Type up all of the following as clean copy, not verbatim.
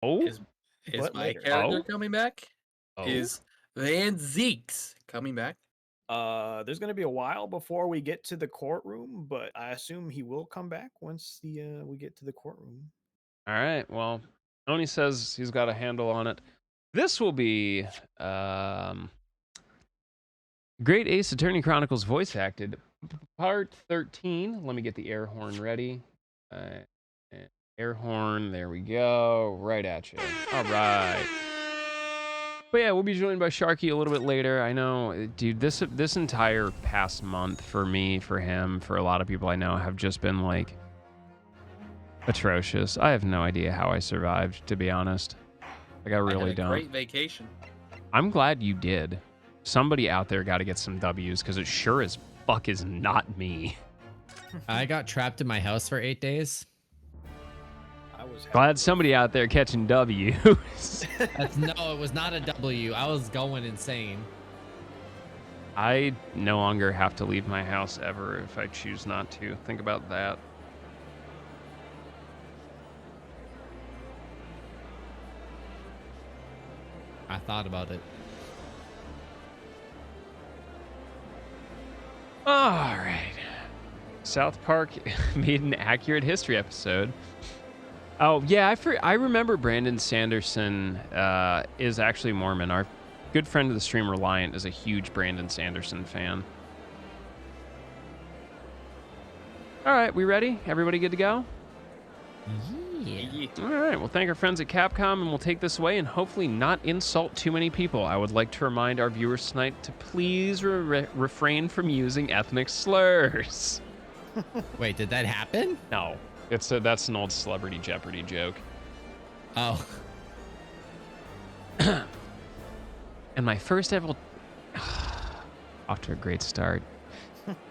Oh, Is but my later. character oh, coming back? oh. Is Van Zeeks coming back? There's gonna be a while before we get to the courtroom, but I assume he will come back once the we get to the courtroom. All right. Well, Oni says he's got a handle on it. This will be um, Great Ace Attorney Chronicles voice acted, part 13. Let me get the air horn ready. Uh, Air horn. There we go. Right at you. All right. But yeah, we'll be joined by Sharky a little bit later. I know, dude, this entire past month for me, for him, for a lot of people I know have just been like atrocious. I have no idea how I survived, to be honest. Like, I I had really a don't. great vacation. I'm glad you did. Somebody out there got to get some W's because it sure as fuck is not me. I got trapped in my house for 8 days. I was happy Glad with- somebody out there catching W's. No, it was not a W. I was going insane. I no longer have to leave my house ever if I choose not to. Think about that. I thought about it. All right. South Park made an accurate history episode. Oh, yeah, I remember Brandon Sanderson is actually Mormon. Our good friend of the stream, Reliant, is a huge Brandon Sanderson fan. All right, we ready? Everybody good to go? Yeah. All right, we'll thank our friends at Capcom, and we'll take this away and hopefully not insult too many people. I would like to remind our viewers tonight to please refrain from using ethnic slurs. Wait, did that happen? No, that's an old Celebrity Jeopardy joke. Oh. And my first ever... Off to a great start.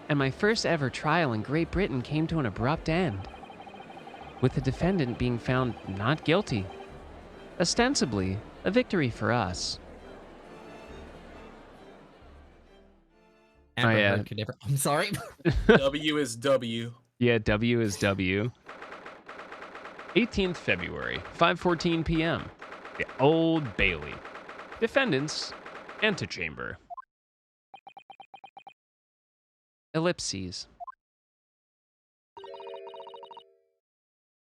And my first ever trial in Great Britain came to an abrupt end, with the defendant being found not guilty. Ostensibly, a victory for us. Amber yeah. Heard could never. I'm sorry. W is W. Yeah, W is W. 18th February, 5:14 p.m. The Old Bailey. Defendants, antechamber. Ellipses.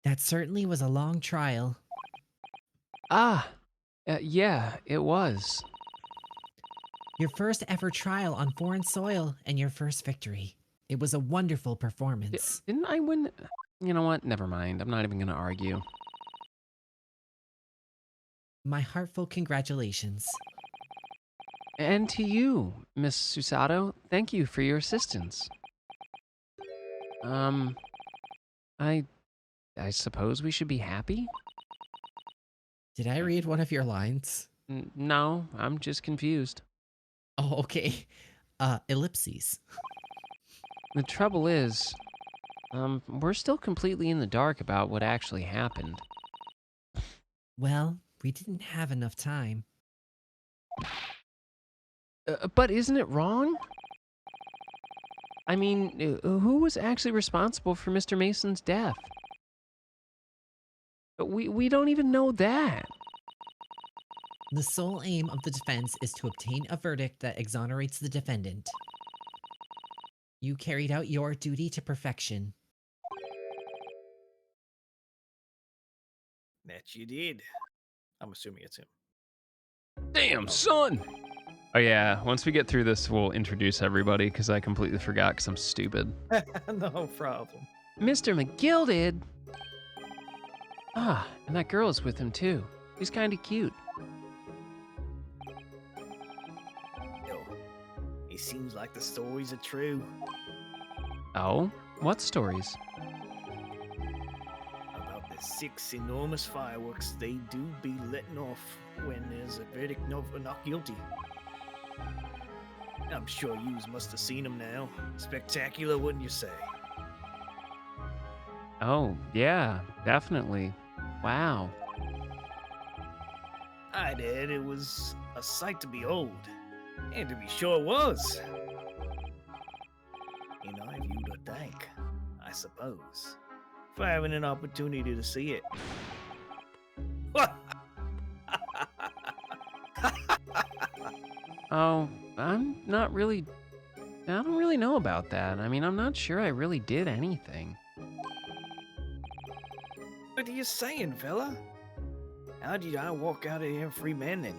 That certainly was a long trial. Yeah, it was. Your first ever trial on foreign soil and your first victory. It was a wonderful performance. Didn't I win? You know what? Never mind. I'm not even going to argue. My heartfelt congratulations. And to you, Miss Susato, thank you for your assistance. I suppose we should be happy? Did I read one of your lines? No, I'm just confused. Oh, okay. Ellipses. The trouble is, we're still completely in the dark about what actually happened. Well, we didn't have enough time. But isn't it wrong? I mean, who was actually responsible for Mr. Mason's death? We don't even know that. The sole aim of the defense is to obtain a verdict that exonerates the defendant. You carried out your duty to perfection. That you did. I'm assuming it's him. Damn, son! Oh yeah, once we get through this, we'll introduce everybody, because I completely forgot, because I'm stupid. No problem. Mr. McGill did. Ah, and that girl is with him too. She's kinda cute. Yo, it seems like the stories are true. Oh? What stories? About the 6 enormous fireworks they do be letting off when there's a verdict not guilty. I'm sure yous must have seen them now. Spectacular, wouldn't you say? Oh, yeah, definitely. Wow. I did. It was a sight to behold. And to be sure was. And I have you to thank, I suppose, for having an opportunity to see it. Oh, I'm not really. I don't really know about that. I mean, I'm not sure I really did anything. What are you saying, fella? How did I walk out of here free man then?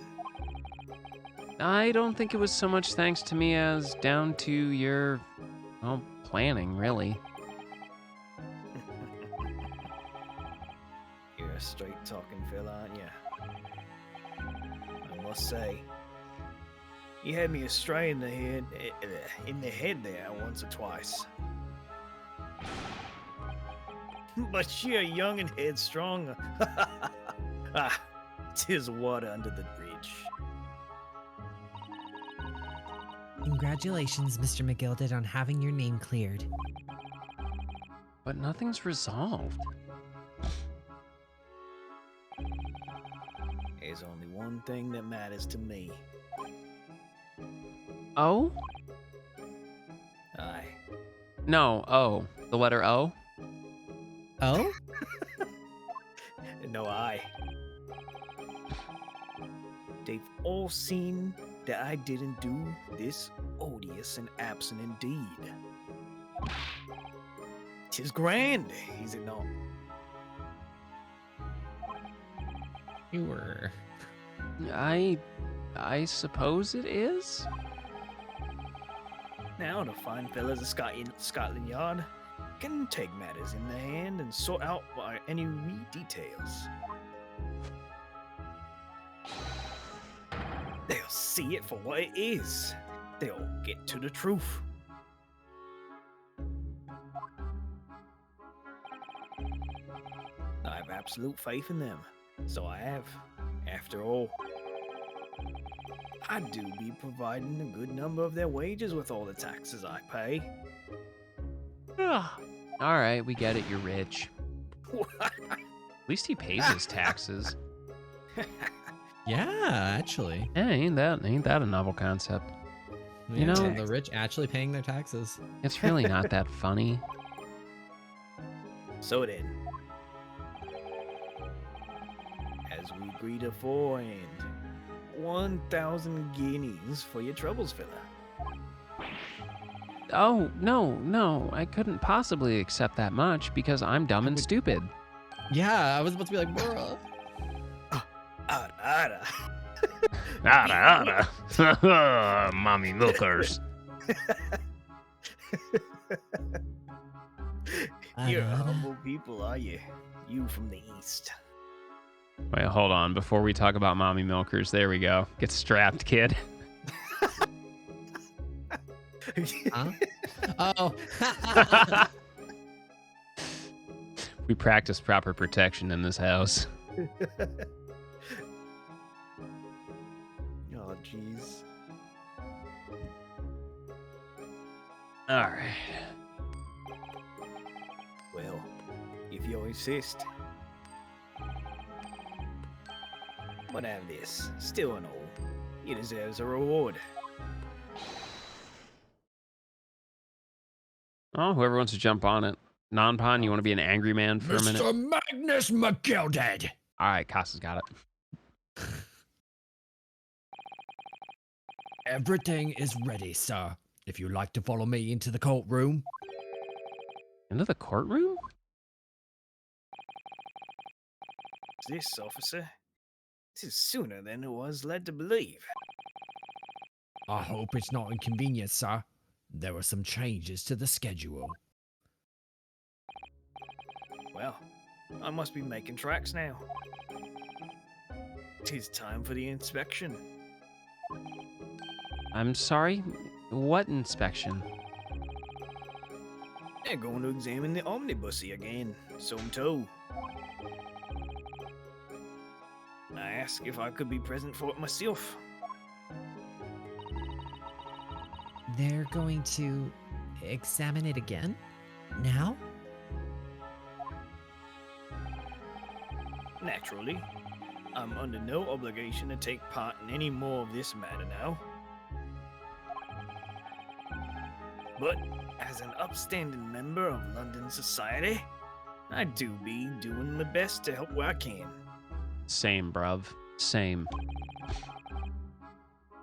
I don't think it was so much thanks to me as down to your, well, planning, really. You're a straight talking fella, aren't you? I must say, you had me astray in the head there once or twice. But you're young and headstrong. Ah, 'tis water under the bridge. Congratulations, Mr. McGilded, on having your name cleared. But nothing's resolved. There's only one thing that matters to me. O? Aye. No, O. The letter O? Oh? No, I. They've all seen that I didn't do this odious and absent indeed. 'Tis grand, is it not? Sure. I suppose it is? Now the fine fellas of Scotland Yard can take matters in their hand and sort out any wee details. They'll see it for what it is. They'll get to the truth. I have absolute faith in them. So I have. After all, I do be providing a good number of their wages with all the taxes I pay. Alright, we get it, you're rich. At least he pays his taxes. Yeah, actually. Yeah, ain't that a novel concept? You Yeah, know- the rich actually paying their taxes. It's really not that funny. So then, as we agreed aforehand, 1,000 guineas for your troubles, fella. Oh, no, I couldn't possibly accept that much because I'm dumb and stupid. Yeah, I was about to be like, bruh. Ada. Mommy milkers. You're a humble people, are you? You from the east. Wait, hold on. Before we talk about mommy milkers, there we go. Get strapped, kid. Huh? Oh. We practice proper protection in this house. Oh, jeez. All right. Well, if you insist. But have this. Still and all, he deserves a reward. Oh, whoever wants to jump on it. Non-pon, you want to be an angry man for a minute? Magnus McGilded. All right, Casa's got it. Everything is ready, sir. If you'd like to follow me into the courtroom. Into the courtroom? This, officer, this is sooner than it was led to believe. I hope it's not inconvenient, sir. There were some changes to the schedule. Well, I must be making tracks now. 'Tis time for the inspection. I'm sorry? What inspection? They're going to examine the omnibussy again, so I'm told. I asked if I could be present for it myself. They're going to examine it again? Now? Naturally, I'm under no obligation to take part in any more of this matter now. But as an upstanding member of London society, I do be doing my best to help where I can. Same, bruv. Same.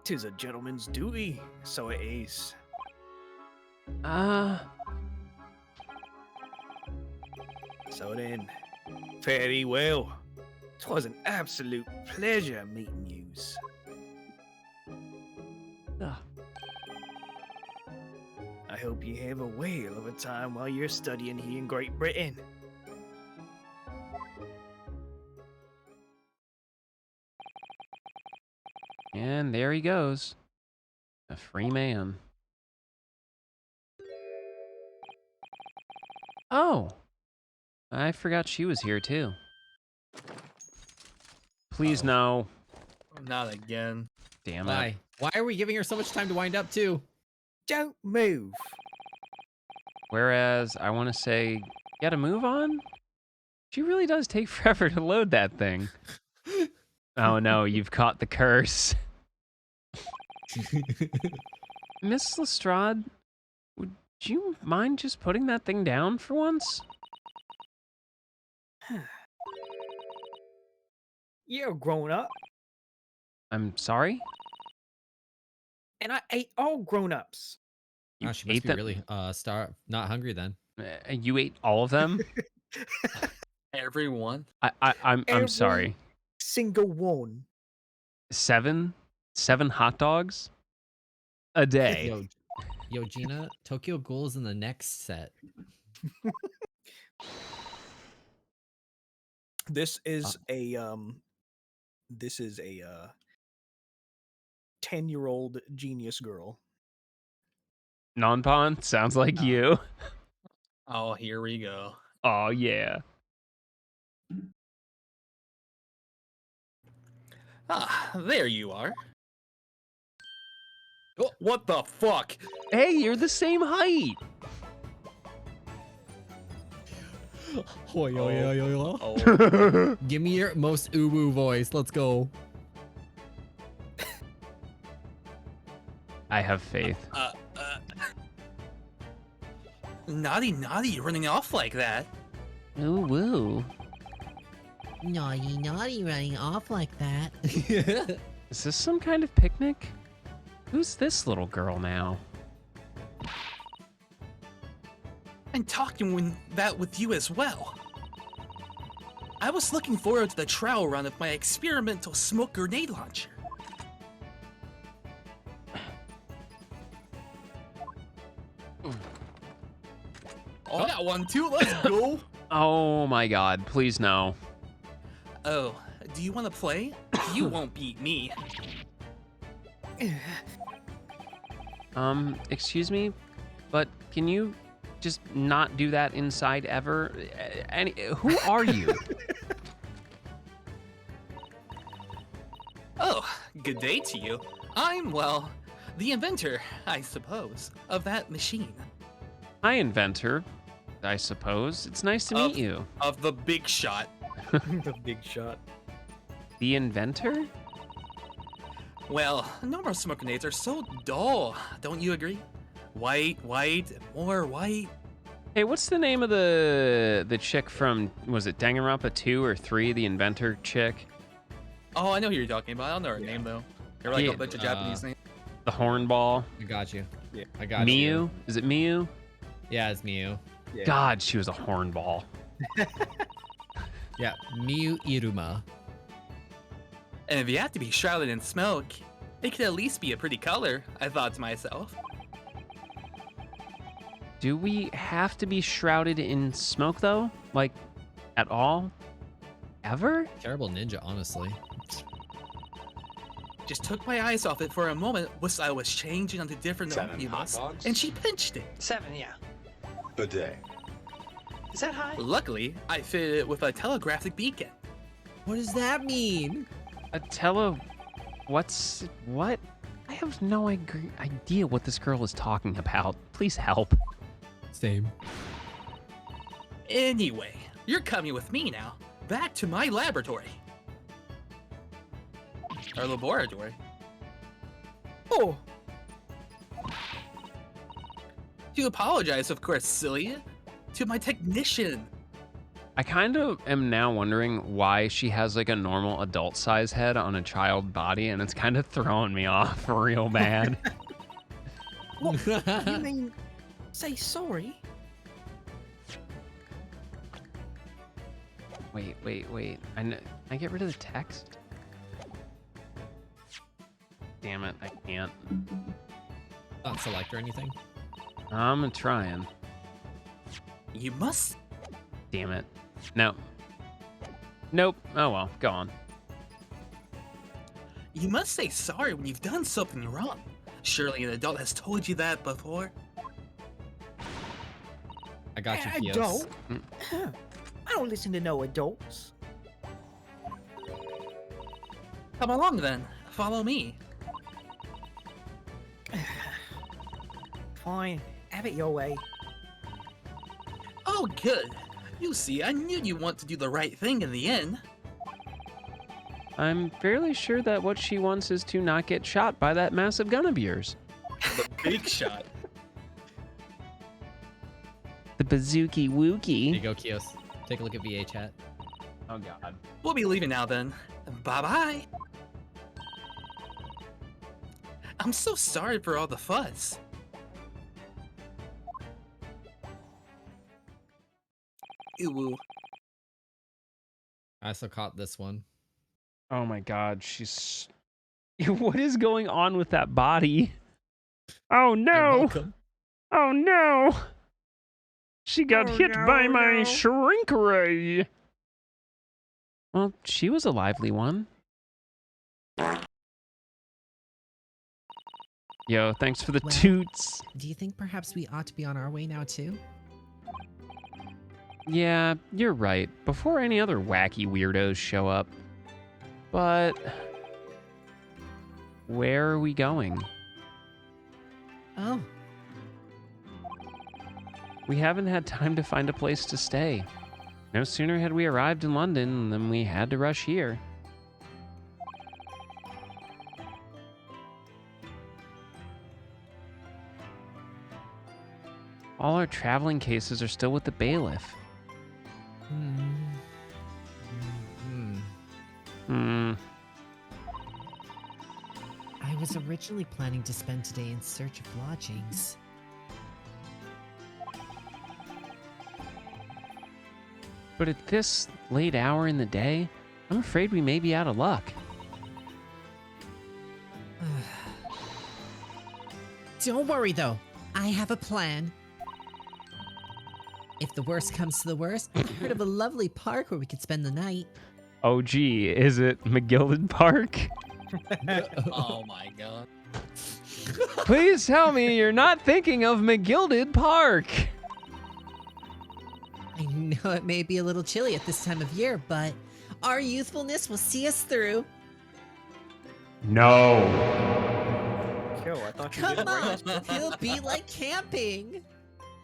'Tis a gentleman's duty, so it is. So then, very well. 'Twas an absolute pleasure meeting yous. Ugh. I hope you have a whale of a time while you're studying here in Great Britain. And there he goes. A free man. Oh. I forgot she was here too. Please no. Not again. Damn it. Why? Why are we giving her so much time to wind up too? Don't move. Whereas I want to say, get a move on? She really does take forever to load that thing. Oh no, you've caught the curse. Miss Lestrade, would you mind just putting that thing down for once? You're grown up, I'm sorry? and I ate all grown ups. You Oh, she must ate be them? really not hungry then. You ate all of them? Everyone. I'm Every sorry. Single one. 7 hot dogs a day. Yo, Gina, Tokyo Ghoul is in the next set. This is a 10-year-old genius girl. Non-pon sounds like you. Oh, here we go. Oh yeah. Ah, there you are. Oh. What the fuck? Hey, you're the same height. Oh, Give me your most uwu voice. Let's go. I have faith. naughty, running off like that. Ooh woo. Naughty, naughty, running off like that. Is this some kind of picnic? Who's this little girl now? And talking with you as well. I was looking forward to the trial run of my experimental smoke grenade launcher. Oh, I got one too. Let's go. Oh my god, please no. Oh, do you want to play? You won't beat me. Excuse me, but can you just not do that inside ever? Who are you? Oh, good day to you. I'm, well, the inventor, I suppose, of that machine. Hi, inventor. I suppose. It's nice to meet you. Of the big shot. The big shot. The inventor? Well, normal smoke grenades are so dull, don't you agree? White, and more white. Hey, what's the name of the chick from, was it Danganronpa 2 or 3, the inventor chick? Oh, I know who you're talking about. I don't know her name, though. They're like Yeah, a bunch of Japanese names. The hornball? I got you. Yeah. I got Miyu? you. Is it Miyu? Yeah, it's Miyu. Yeah. God, she was a hornball. Yeah, Miyu Iruma. And if you have to be shrouded in smoke, it could at least be a pretty color, I thought to myself. Do we have to be shrouded in smoke, though? Like, at all? Ever? Terrible ninja, honestly. Just took my eyes off it for a moment whilst I was changing onto different 7 hot omnibus, dogs? and she pinched it. 7, yeah. A day. Is that high? Luckily, I fitted it with a telegraphic beacon. What does that mean? A what? I have no idea what this girl is talking about. Please help. Same. Anyway, you're coming with me now. Back to my laboratory. Our laboratory. Oh, To apologize, of course, silly. To my technician. I kind of am now wondering why she has like a normal adult size head on a child body, and it's kind of throwing me off real bad. What? You mean say sorry? Wait. Can I get rid of the text? Damn it, I can't. Not select or anything. I'm trying. You must. Damn it. No. Nope. Oh well, go on. You must say sorry when you've done something wrong. Surely an adult has told you that before. I got you, Fios. Adult? I don't listen to no adults. Come along then. Follow me. Fine, have it your way. Oh, good. You see, I knew you want to do the right thing in the end. I'm fairly sure that what she wants is to not get shot by that massive gun of yours. The big shot. The bazooki There you wookie. go, Kios. Take a look at VA chat. Oh god. We'll be leaving now then. Bye-bye. I'm so sorry for all the fuss. Ew. I also caught this one. Oh my god, she's... What is going on with that body? Oh You're no! welcome. Oh no! She got hit by my shrink ray! Well, she was a lively one. Yo, thanks for the Well- toots. Do you think perhaps we ought to be on our way now too? Yeah, you're right. Before any other wacky weirdos show up. But... where are we going? Oh, We haven't had time to find a place to stay. No sooner had we arrived in London than we had to rush here. All our traveling cases are still with the bailiff. Hmm. I was originally planning to spend today in search of lodgings. But at this late hour in the day, I'm afraid we may be out of luck. Don't worry though, I have a plan. If the worst comes to the worst, I heard of a lovely park where we could spend the night. Oh gee, is it McGilded Park? Oh my god. Please tell me you're not thinking of McGilded Park. I know it may be a little chilly at this time of year, but our youthfulness will see us through. No. Yo, I thought you Come did on, right. it'll be like camping.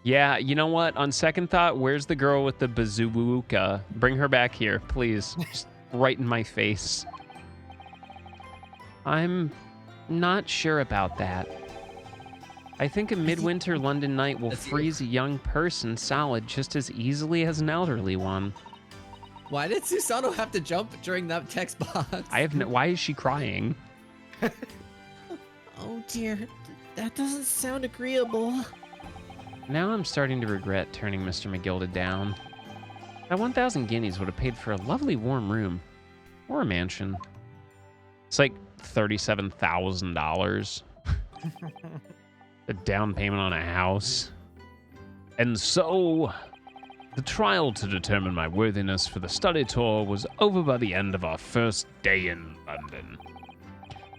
Yeah, you know what? On second thought, where's the girl with the bazooka? Bring her back here, please. Just right in my face. I'm not sure about that. I think a midwinter London night will That's you. freeze a young person solid just as easily as an elderly one. Why did Susano have to jump during that text box? I have no... Why is she crying? Oh dear, that doesn't sound agreeable. Now I'm starting to regret turning Mr. McGilded down. That 1,000 guineas would have paid for a lovely warm room. Or a mansion. It's like $37,000. A down payment on a house. And so, the trial to determine my worthiness for the study tour was over by the end of our first day in London.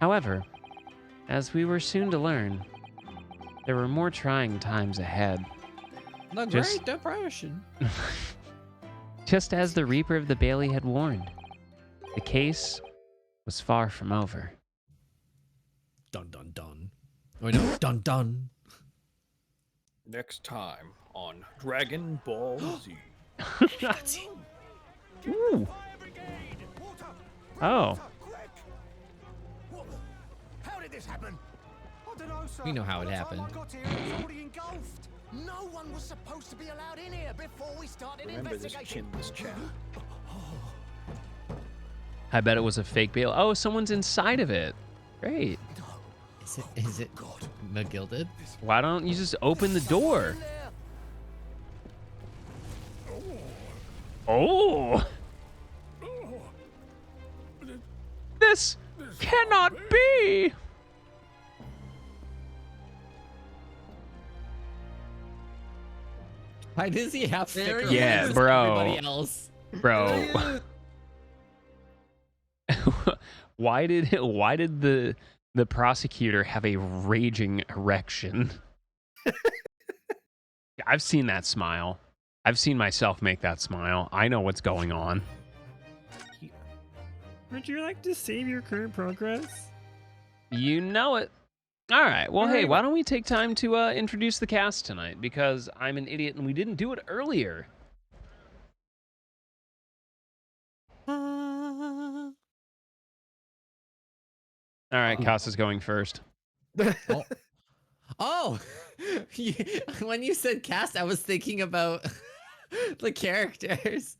However, as we were soon to learn, there were more trying times ahead. The Just- Great Depression. Just as the Reaper of the Bailey had warned, the case was far from over. Dun dun dun. Oh no, dun dun. Next time on Dragon Ball Z. Ooh. Oh. How did this happen? I don't know, sir. We know how it By the time happened. I got here, it was already engulfed. No one was supposed to be allowed in here before we started Remember this investigation. chinless chap. I bet it was a fake bail. Oh, someone's inside of it. Great. Is it McGilded? Why don't you just open the door? Oh. This cannot be. Why does he have There thicker he Yeah, legs is. than bro. everybody else? Bro. why did the prosecutor have a raging erection? I've seen that smile. I've seen myself make that smile. I know what's going on. Would you like to save your current progress? You know it. All right. Well, All hey, right. why don't we take time to introduce the cast tonight? Because I'm an idiot and we didn't do it earlier. All right, Casa's going first. Oh, when you said cast, I was thinking about the characters.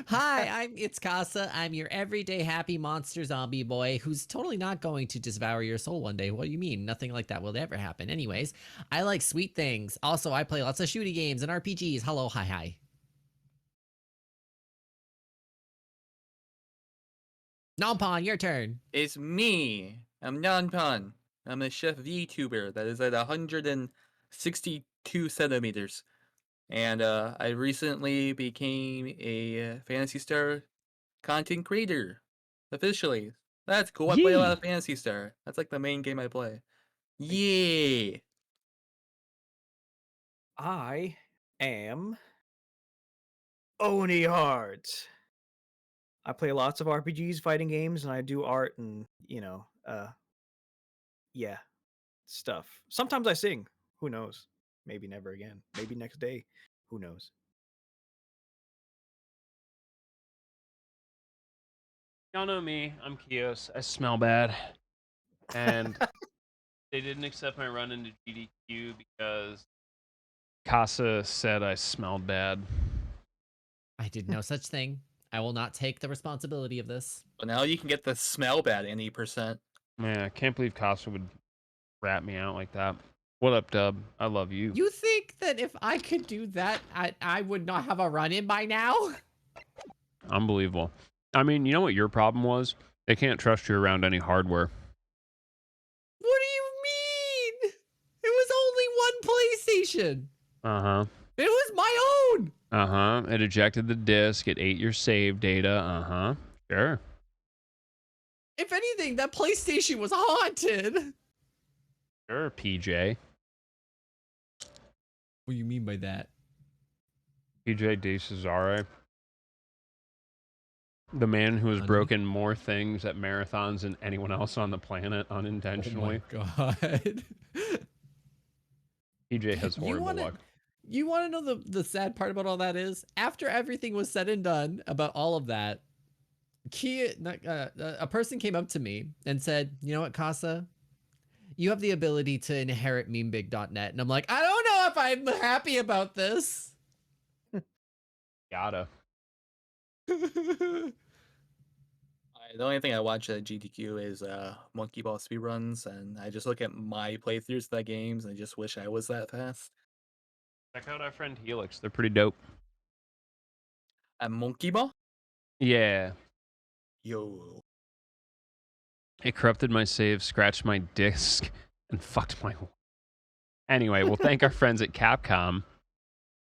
Hi, it's Casa. I'm your everyday happy monster zombie boy who's totally not going to devour your soul one day. What do you mean? Nothing like that will ever happen. Anyways, I like sweet things. Also, I play lots of shooting games and RPGs. Hello, hi. Nompon, your turn. It's me. I'm Nanpan. I'm a chef VTuber that is at 162 centimeters. And I recently became a Fantasy Star content creator. Officially. That's cool. I play a lot of Fantasy Star. That's like the main game I play. Yeah. I am Oni Heart. I play lots of RPGs, fighting games, and I do art and, yeah, stuff. Sometimes I sing. Who knows? Maybe never again. Maybe next day. Who knows? Y'all know me. I'm Kios. I smell bad. And they didn't accept my run into GDQ because Casa said I smelled bad. I did no such thing. I will not take the responsibility of this. But now you can get the smell bad any percent. Man, I can't believe Casa would rat me out like that. What up, Dub? I love you. You think that if I could do that, I would not have a run-in by now? Unbelievable. I mean, you know what your problem was? They can't trust you around any hardware. What do you mean? It was only one PlayStation. Uh-huh. It was my own. Uh-huh. It ejected the disk. It ate your save data. Uh-huh. Sure. If anything, that PlayStation was haunted. Sure, PJ. What do you mean by that? PJ De Cesare. The man who has Honey? broken more things at marathons than anyone else on the planet unintentionally. Oh my god. PJ has horrible luck. You want to know the sad part about all that is? After everything was said and done about all of that, a person came up to me and said, you know what, Casa? You have the ability to inherit memebig.net. And I'm like, I don't know if I'm happy about this. Gotta. The only thing I watch at GDQ is Monkey Ball speedruns, and I just look at my playthroughs of that games and I just wish I was that fast. Check out our friend Helix. They're pretty dope. At Monkey Ball? Yeah. Yo. It corrupted my save, scratched my disk, and fucked my... Anyway, we'll thank our friends at Capcom.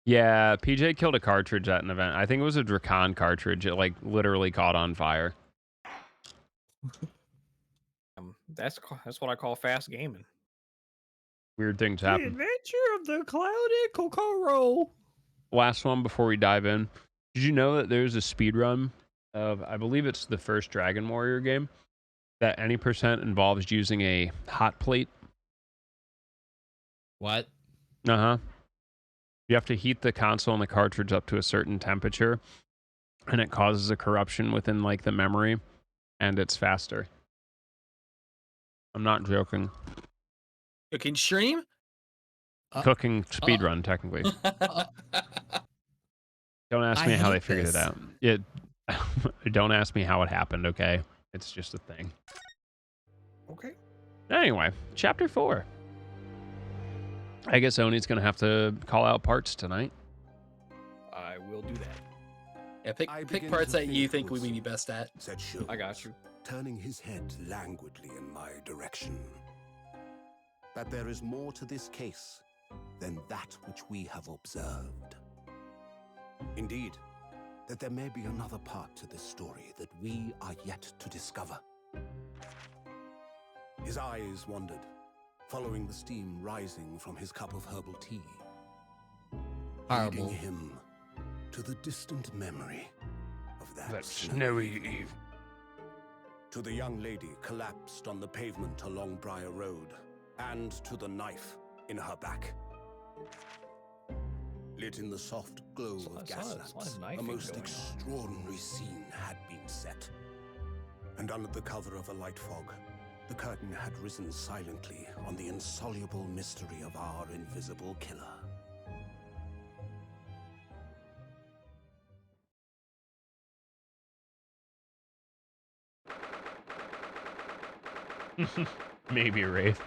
Yeah, PJ killed a cartridge at an event. I think it was a Dracon cartridge. It, like, literally caught on fire. That's what I call fast gaming. Weird things The happen. Adventure of the Clouded Kokoro. Last one before we dive in. Did you know that there's a speedrun of, I believe it's the first Dragon Warrior game, that any percent involves using a hot plate? What? Uh-huh. You have to heat the console and the cartridge up to a certain temperature, and it causes a corruption within, like, the memory, and it's faster. I'm not joking. You can stream? cooking speed run, technically. Don't ask I me how they hate figured this. it out. Don't ask me how it happened, okay? It's just a thing. Okay. Anyway, chapter 4. I guess Oni's going to have to call out parts tonight. I will do that. Yeah, I pick begin parts to that you think, think we would Wilson, be best at. said Sherwood, I got you. turning his head languidly in my direction, that there is more to this case than that which we have observed. Indeed, that there may be another part to this story that we are yet to discover. His eyes wandered, following the steam rising from his cup of herbal tea, Horrible. leading him to the distant memory of that snowy eve. To the young lady collapsed on the pavement along Briar Road, and to the knife in her back. Lit in the soft glow of gas lamps, a most extraordinary scene had been set. And under the cover of a light fog, the curtain had risen silently on the insoluble mystery of our invisible killer. Maybe a wraith.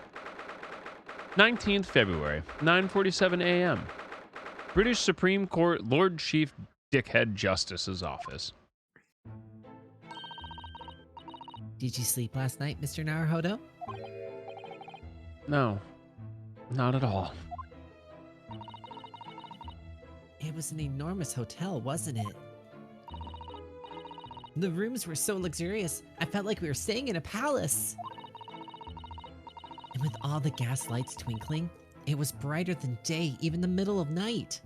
19th February, 9:47 a.m. British Supreme Court Lord Chief Dickhead Justice's office. Did you sleep last night, Mr. Naruhodo? No, not at all. It was an enormous hotel, wasn't it? The rooms were so luxurious, I felt like we were staying in a palace. And with all the gas lights twinkling, it was brighter than day, even the middle of night.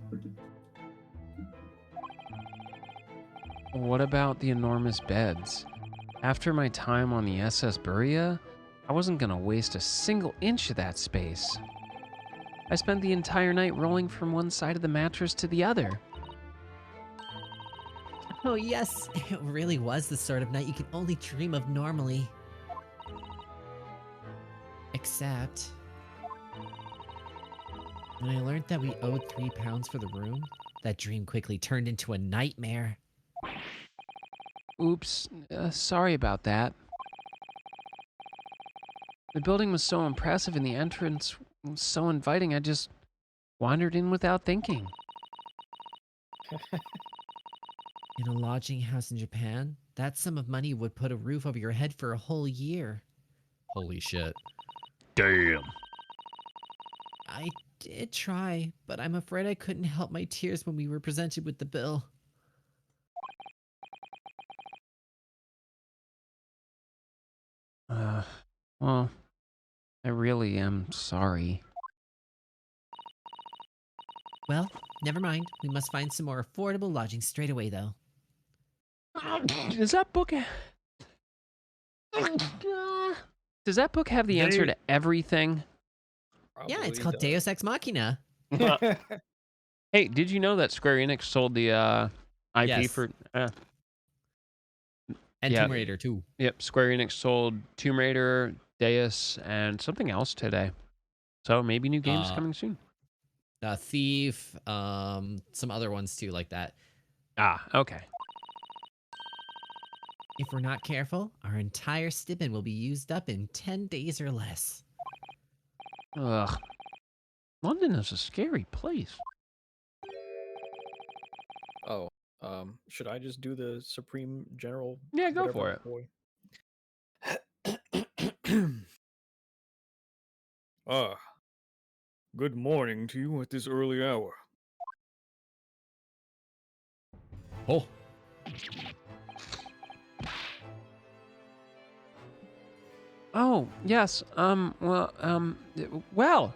What about the enormous beds? After my time on the SS Berea, I wasn't gonna waste a single inch of that space. I spent the entire night rolling from one side of the mattress to the other. Oh yes, it really was the sort of night you can only dream of normally. Except... when I learned that we owed £3 for the room, that dream quickly turned into a nightmare. Oops, sorry about that. The building was so impressive and the entrance was so inviting, I just wandered in without thinking. In a lodging house in Japan, that sum of money would put a roof over your head for a whole year. Holy shit. Damn. I did try, but I'm afraid I couldn't help my tears when we were presented with the bill. Well, I really am sorry. Well, never mind. We must find some more affordable lodging straight away, though. Does that book does that book have the answer to everything? Yeah, it's called Deus Ex Machina. Hey, did you know that Square Enix sold the IP Yes. for And Yeah. Tomb Raider, too. Yep, Square Enix sold Tomb Raider, Deus, and something else today. So maybe new games coming soon. Thief, some other ones, too, like that. Ah, okay. If we're not careful, our entire stipend will be used up in 10 days or less. Ugh. London is a scary place. Oh, should I just do the Supreme General? Yeah, go whatever for it. boy? Good morning to you at this early hour. Oh, Oh, yes. Well.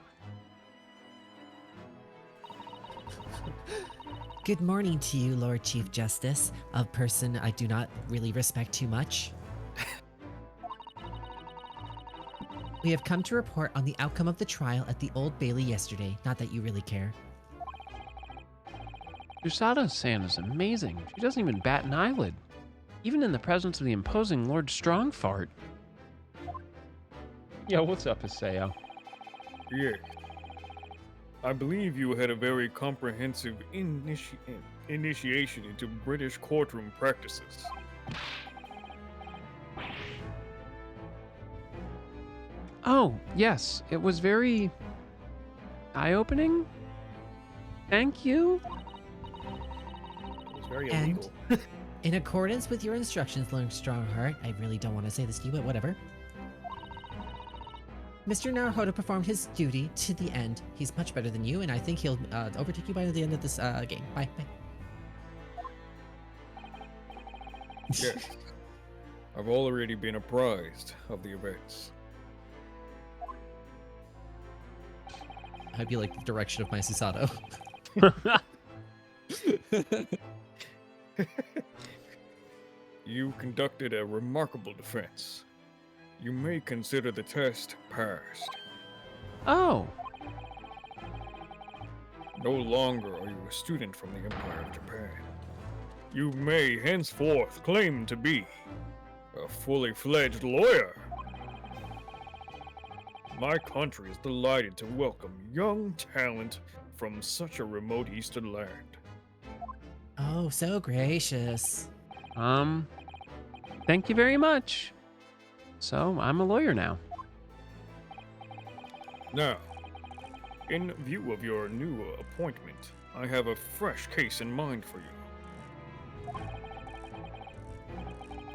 Good morning to you, Lord Chief Justice, a person I do not really respect too much. We have come to report on the outcome of the trial at the Old Bailey yesterday. Not that you really care. Usada-san is amazing. She doesn't even bat an eyelid. Even in the presence of the imposing Lord Strongfart. Yo, what's up, Iseo? Yeah. I believe you had a very comprehensive initiation into British courtroom practices. Oh, yes. It was very eye-opening. Thank you. It was very And- illegal. In accordance with your instructions, Lord Strongheart, I really don't want to say this to you, but whatever. Mr. Naruhodo performed his duty to the end. He's much better than you, and I think he'll overtake you by the end of this game. Bye. Bye. Yes. I've already been apprised of the events. I hope you like the direction of my Susato. You conducted a remarkable defense. You may consider the test passed. Oh, No longer are you a student from the Empire of Japan. You may henceforth claim to be a fully fledged lawyer. My country is delighted to welcome young talent from such a remote eastern land. Oh, so gracious. thank you very much. So, I'm a lawyer now. Now, in view of your new appointment, I have a fresh case in mind for you.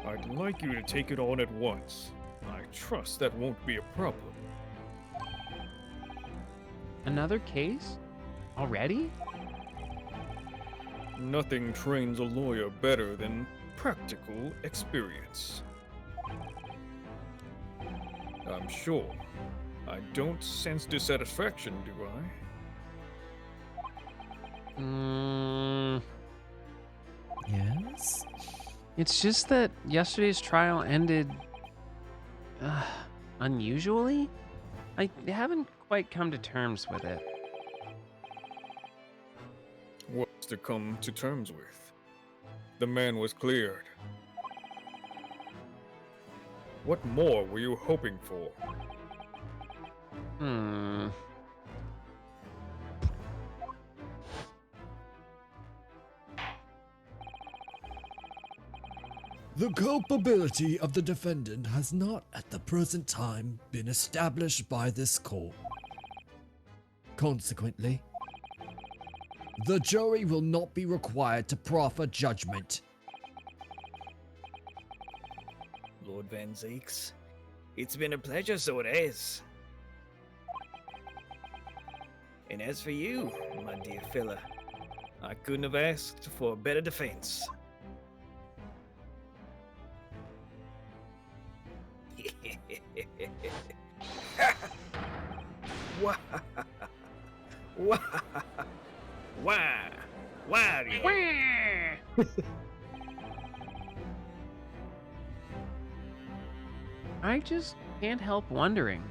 I'd like you to take it on at once. I trust that won't be a problem. Another case? Already? Nothing trains a lawyer better than practical experience. I'm sure. I don't sense dissatisfaction, do I? Yes? It's just that yesterday's trial ended unusually. I haven't quite come to terms with it. What's to come to terms with? The man was cleared. What more were you hoping for? The culpability of the defendant has not at the present time been established by this court. Consequently, the jury will not be required to proffer judgment. Lord Van Zeeks, it's been a pleasure, so it is. And as for you, my dear fella, I couldn't have asked for a better defense. Why? Why? Why? Why? I just can't help wondering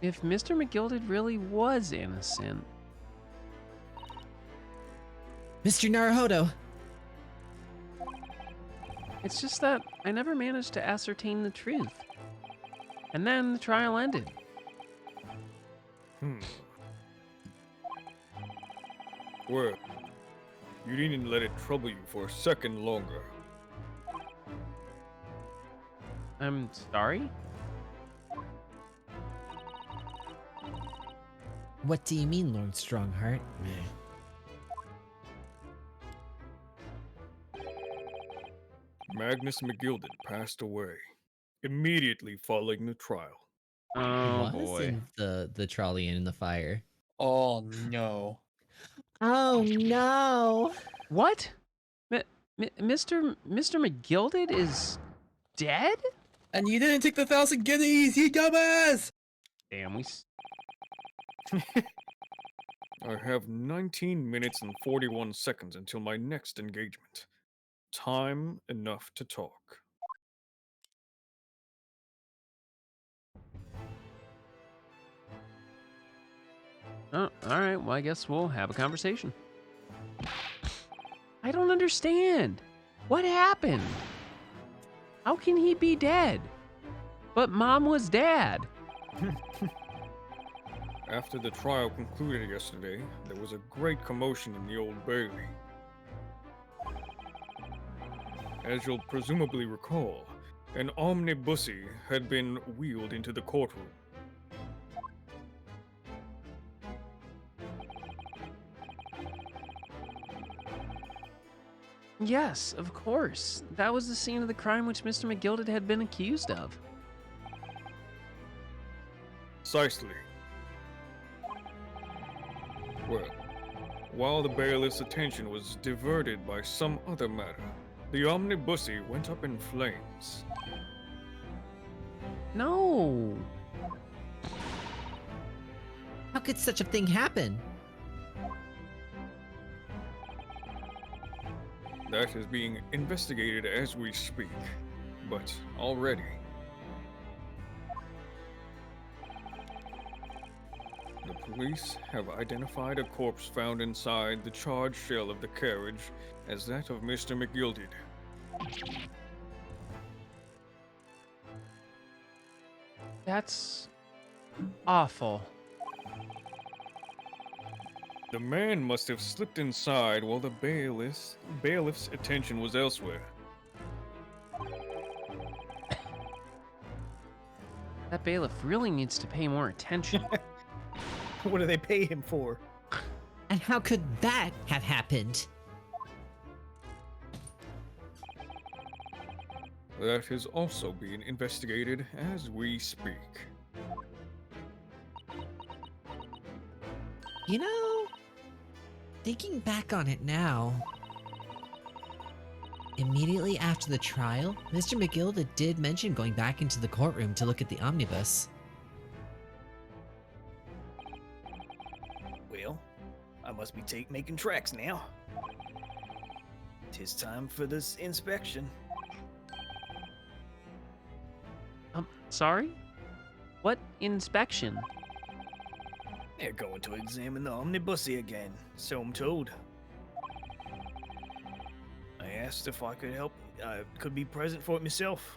if Mr. McGilded really was innocent. Mr. Naruhodo! It's just that I never managed to ascertain the truth. And then the trial ended. Well, you needn't let it trouble you for a second longer. I'm sorry? What do you mean, Lord Strongheart? Magnus McGilded passed away immediately following the trial. Oh He was boy. in the trolley and in the fire. Oh no. Oh no! What? Mr. McGilded is dead? And you didn't take the 1,000 guineas, you dumbass! Damn, I have 19 minutes and 41 seconds until my next engagement. Time enough to talk. Oh, all right. Well, I guess we'll have a conversation. I don't understand. What happened? How can he be dead? But Mom was Dad. After the trial concluded yesterday, there was a great commotion in the Old Bailey. As you'll presumably recall, an omnibussy had been wheeled into the courtroom. Yes, of course. That was the scene of the crime which Mr. McGilded had been accused of. Precisely. Well, while the bailiff's attention was diverted by some other matter, the omnibussy went up in flames. No. How could such a thing happen? That is being investigated as we speak, but already. The police have identified a corpse found inside the charred shell of the carriage as that of Mr. McGilded. That's awful. The man must have slipped inside while the bailiff's attention was elsewhere. That bailiff really needs to pay more attention. What do they pay him for? And how could that have happened? That is also being investigated as we speak. You know, thinking back on it now, immediately after the trial, Mr. McGilda did mention going back into the courtroom to look at the omnibus. Well, I must be making tracks now. 'Tis time for this inspection. Sorry? What inspection? They're going to examine the omnibussy again, so I'm told. I asked if I could help, could be present for it myself.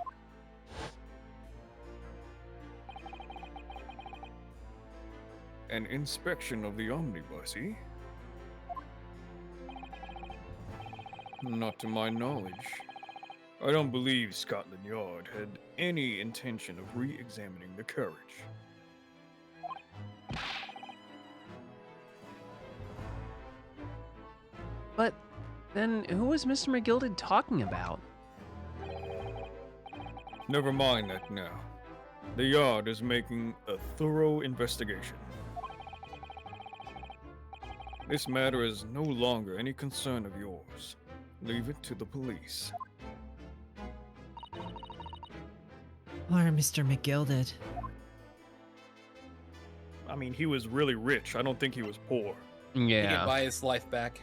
An inspection of the omnibus, eh? Not to my knowledge. I don't believe Scotland Yard had any intention of re-examining the carriage. But then who was Mr. McGilded talking about? Never mind that now. The Yard is making a thorough investigation. This matter is no longer any concern of yours. Leave it to the police. Or Mr. McGilded. I mean, he was really rich. I don't think he was poor. He could Yeah, buy his life back.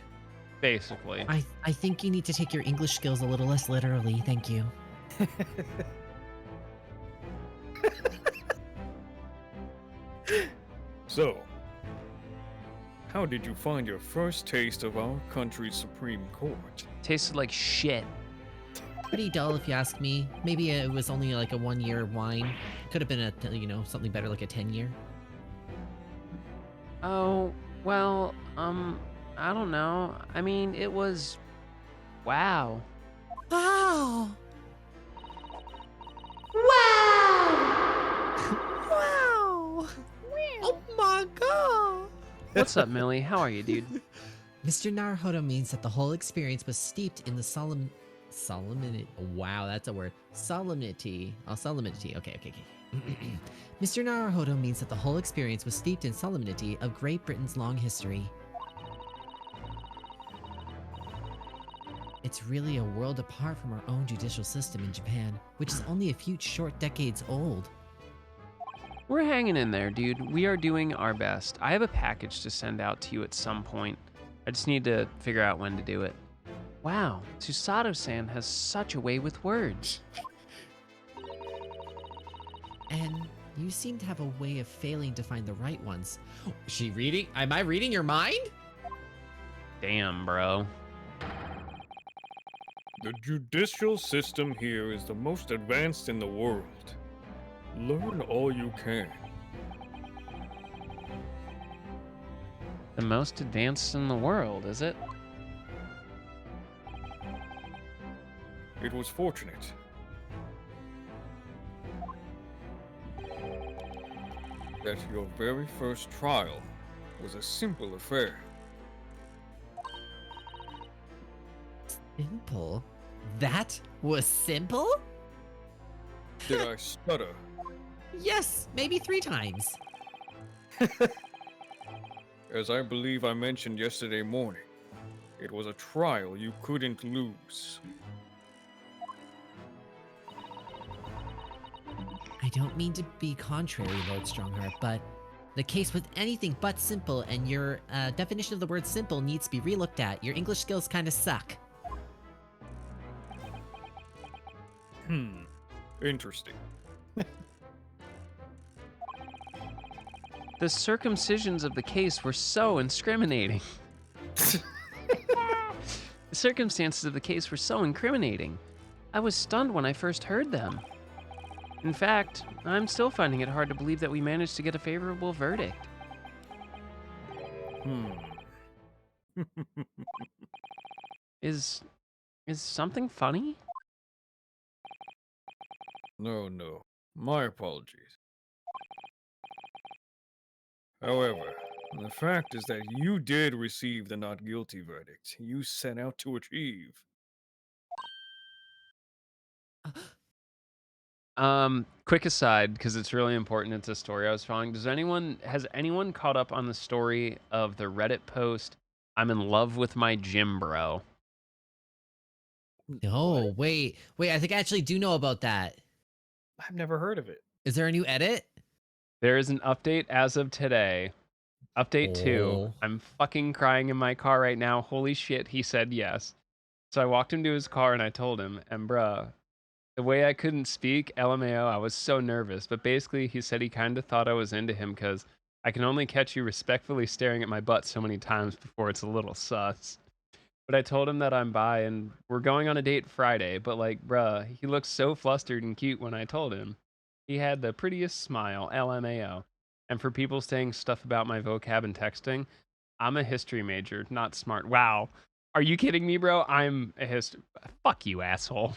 basically. I think you need to take your English skills a little less literally, thank you. So, how did you find your first taste of our country's Supreme Court? Tasted like shit. Pretty dull if you ask me. Maybe it was only like a 1-year wine. Could have been something better like a 10-year. Oh, well, I don't know. I mean, it was... Wow. Wow! Wow! Oh my god! What's up, Millie? How are you, dude? Mr. Naruhodo means that the whole experience was steeped in the solemnity. Wow, that's a word. Solemnity. Oh, solemnity. Okay. Mr. Naruhodo means that the whole experience was steeped in solemnity of Great Britain's long history. It's really a world apart from our own judicial system in Japan, which is only a few short decades old. We're hanging in there, dude. We are doing our best. I have a package to send out to you at some point. I just need to figure out when to do it. Wow, Susato-san has such a way with words. And you seem to have a way of failing to find the right ones. She reading? Am I reading your mind? Damn, bro. The judicial system here is the most advanced in the world. Learn all you can. the most advanced in the world, is it? It was fortunate. That your very first trial was a simple affair. Simple? That was simple? Did I stutter? Yes, maybe 3 times. As I believe I mentioned yesterday morning, it was a trial you couldn't lose. I don't mean to be contrary, Lord Strongheart, but the case was anything but simple, and your definition of the word simple needs to be relooked at. Your English skills kind of suck. Interesting. The circumcisions of the case were so incriminating. The circumstances of the case were so incriminating. I was stunned when I first heard them. In fact, I'm still finding it hard to believe that we managed to get a favorable verdict. Is something funny? No. My apologies. However, the fact is that you did receive the not guilty verdict you set out to achieve. Quick aside, because it's really important. It's a story I was following. Has anyone caught up on the story of the Reddit post, "I'm in love with my gym bro"? No, wait, I think I actually do know about that. I've never heard of it. Is there a new edit? There is an update as of today. Update 2. Oh. I'm fucking crying in my car right now. Holy shit, he said yes. So I walked him to his car and I told him, and bruh, the way I couldn't speak, LMAO, I was so nervous. But basically, he said he kind of thought I was into him because I can only catch you respectfully staring at my butt so many times before it's a little sus. But I told him that I'm bi and we're going on a date Friday. But like, bruh, he looked so flustered and cute when I told him. He had the prettiest smile, LMAO. And for people saying stuff about my vocab and texting, I'm a history major, not smart. Wow. Are you kidding me, bro? I'm a history. Fuck you, asshole.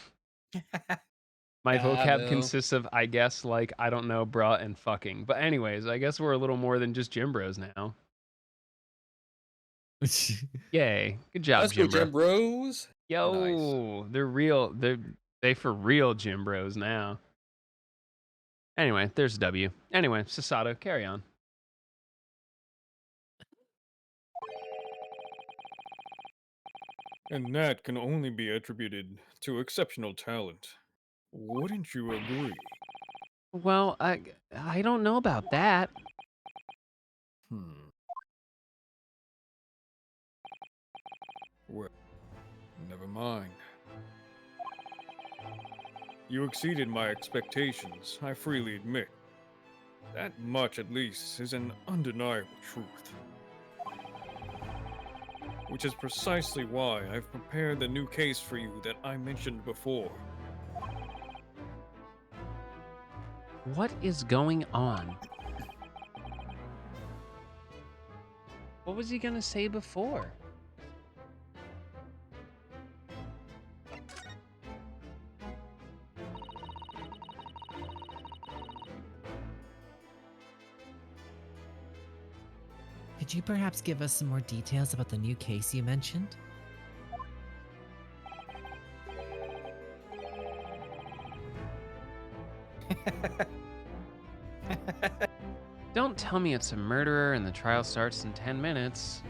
My vocab Boo. consists of, I guess, like, I don't know, bruh, and fucking. But anyways, I guess we're a little more than just gym bros now. Yay. Good job, Let's go, gym bro. Gym Bros. Yo, they're real. They for real gym bros now. Anyway, there's W. Anyway, Sasato, carry on. And that can only be attributed to exceptional talent. Wouldn't you agree? Well, I don't know about that. Well, never mind. You exceeded my expectations, I freely admit. That much, at least, is an undeniable truth. Which is precisely why I've prepared the new case for you that I mentioned before. What is going on? What was he gonna say before? Could you perhaps give us some more details about the new case you mentioned? Don't tell me it's a murderer and the trial starts in 10 minutes.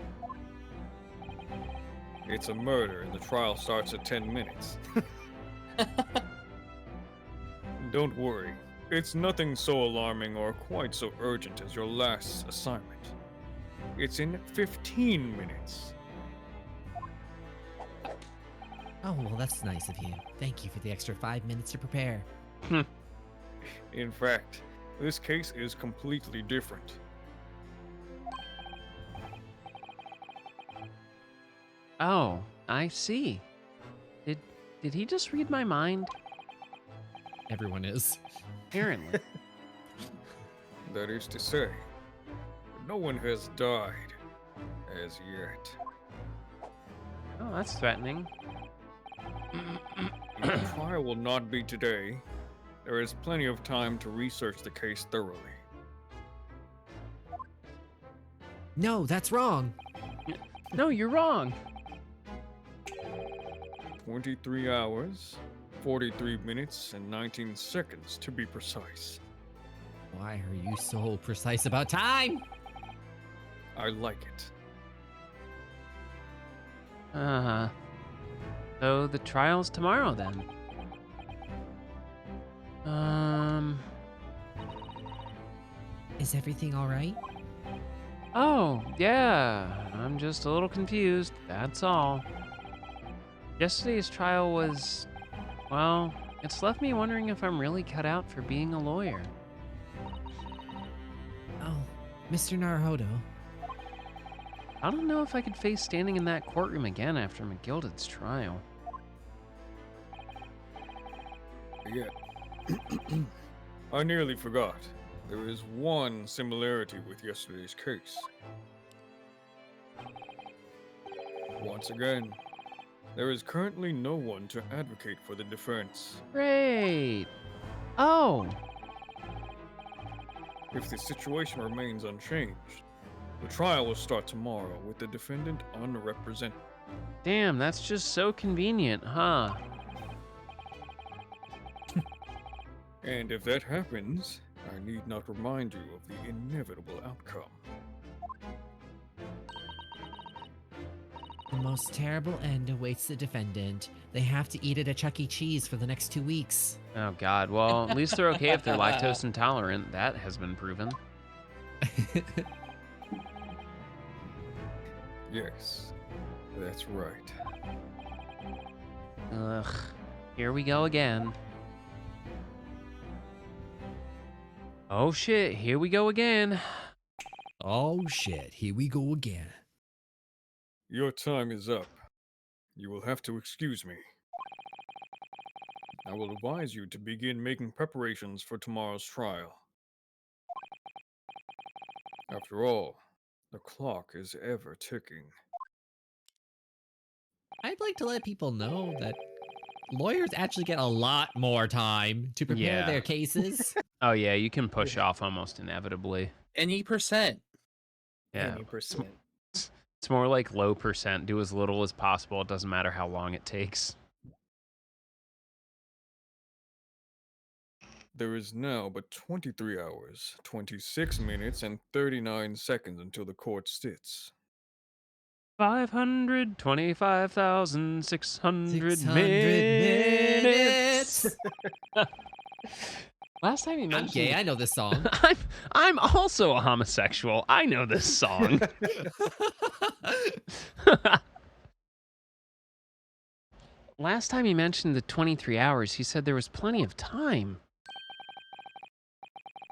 It's a murder and the trial starts at 10 minutes. Don't worry, it's nothing so alarming or quite so urgent as your last assignment. It's in 15 minutes. Oh, well, that's nice of you. Thank you for the extra 5 minutes to prepare. In fact, this case is completely different. Oh, I see. Did he just read my mind? Everyone is. Apparently. That is to say, no one has died, as yet. Oh, that's threatening. The trial will not be today. There is plenty of time to research the case thoroughly. No, that's wrong. No, you're wrong. 23 hours, 43 minutes, and 19 seconds to be precise. Why are you so precise about time? I like it. So the trial's tomorrow then. Is everything all right? Oh, yeah. I'm just a little confused. That's all. Yesterday's trial was, well, it's left me wondering if I'm really cut out for being a lawyer. Oh, Mr. Naruhodo. I don't know if I could face standing in that courtroom again after McGilded's trial. Yeah. I nearly forgot. There is one similarity with yesterday's case. Once again, there is currently no one to advocate for the defense. Great. Oh, If the situation remains unchanged, the trial will start tomorrow with the defendant unrepresented. damn, that's just so convenient, huh? And if that happens, I need not remind you of the inevitable outcome. The most terrible end awaits the defendant. They have to eat at a Chuck E. Cheese for the next 2 weeks. Oh, God. Well, at least they're okay if they're lactose intolerant. That has been proven. Yes, that's right. Ugh. Here we go again. Oh, shit. Here we go again. Oh shit, here we go again. Your time is up. You will have to excuse me. I will advise you to begin making preparations for tomorrow's trial. After all, the clock is ever ticking. I'd like to let people know that lawyers actually get a lot more time to prepare Yeah. their cases. Oh, yeah. You can push off almost inevitably. Any percent. Yeah. Any percent. It's more like low percent. Do as little as possible. It doesn't matter how long it takes. There is now but 23 hours, 26 minutes, and 39 seconds until the court sits. 525,600 600 minutes. minutes. Last time you I'm mentioned gay. I know this song. I'm also a homosexual. I know this song. Last time he mentioned the 23 hours, he said there was plenty of time.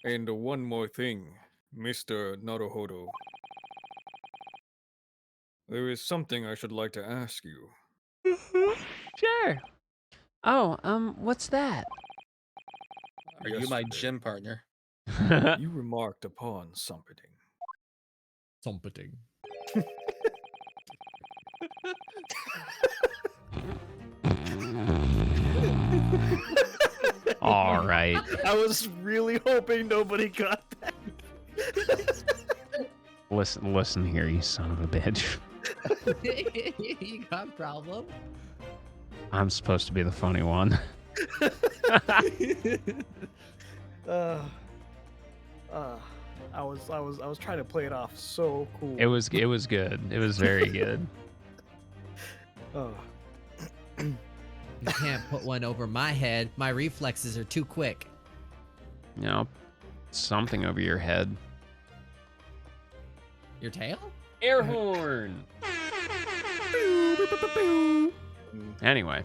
And one more thing, Mr. Naruhodo. There is something I should like to ask you. Sure. Oh, what's that? Are you my Yesterday, gym partner? You remarked upon something. Something. All right. I was really hoping nobody got that. Listen here, you son of a bitch. You got a problem? I'm supposed to be the funny one. I was trying to play it off so cool. It was good. It was very good. Oh. You can't put one over my head. My reflexes are too quick. You know, something over your head. Your tail? Air horn. Anyway,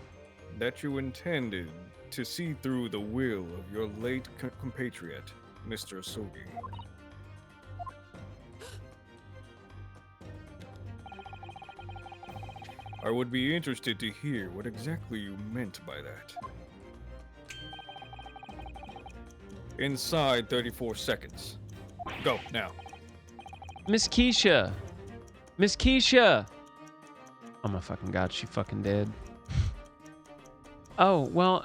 That you intended to see through the will of your late compatriot, Mr. Asogi. I would be interested to hear what exactly you meant by that. Inside 34 seconds. Go, now. Miss Keisha, Miss Keisha! Oh my fucking god, she fucking did. Oh, well,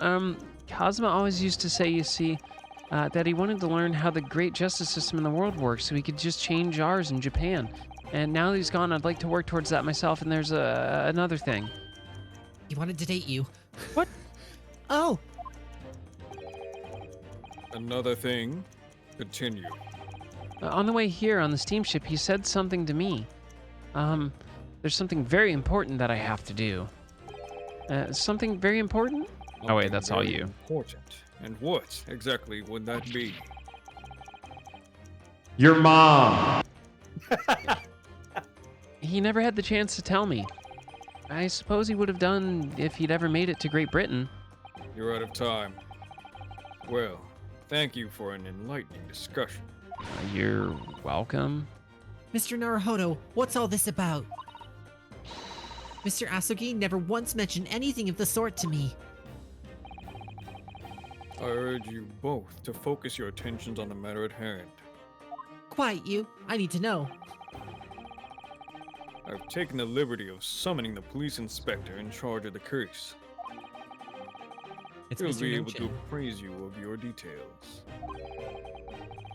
Cosmo always used to say, you see, that he wanted to learn how the great justice system in the world works so he could just change ours in Japan. And now that he's gone, I'd like to work towards that myself, and there's another thing. He wanted to date you. What? Oh, Another thing. Continue. On the way here on the steamship, he said something to me. There's something very important that I have to do. Something very important? Oh wait, that's all Very you. Important. And what exactly would that be? Your mom! He never had the chance to tell me. I suppose he would have done if he'd ever made it to Great Britain. You're out of time. Well, thank you for an enlightening discussion. You're welcome. Mr. Naruhodo, what's all this about? Mr. Asogi never once mentioned anything of the sort to me. I urge you both to focus your attentions on the matter at hand. Quiet you. I need to know. I've taken the liberty of summoning the police inspector in charge of the case. It's He'll Mr. be able to Nonchin. appraise you of your details.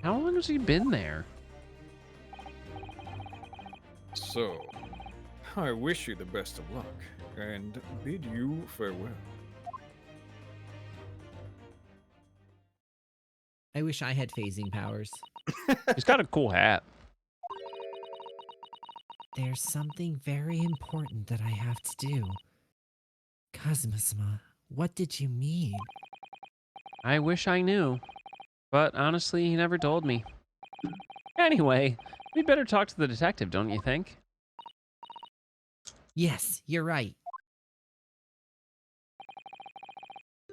How long has he been there? So, I wish you the best of luck, and bid you farewell. I wish I had phasing powers. He's got a cool hat. There's something very important that I have to do. Kazuma-sama, what did you mean? I wish I knew. But honestly, he never told me. Anyway, we'd better talk to the detective, don't you think? Yes, you're right.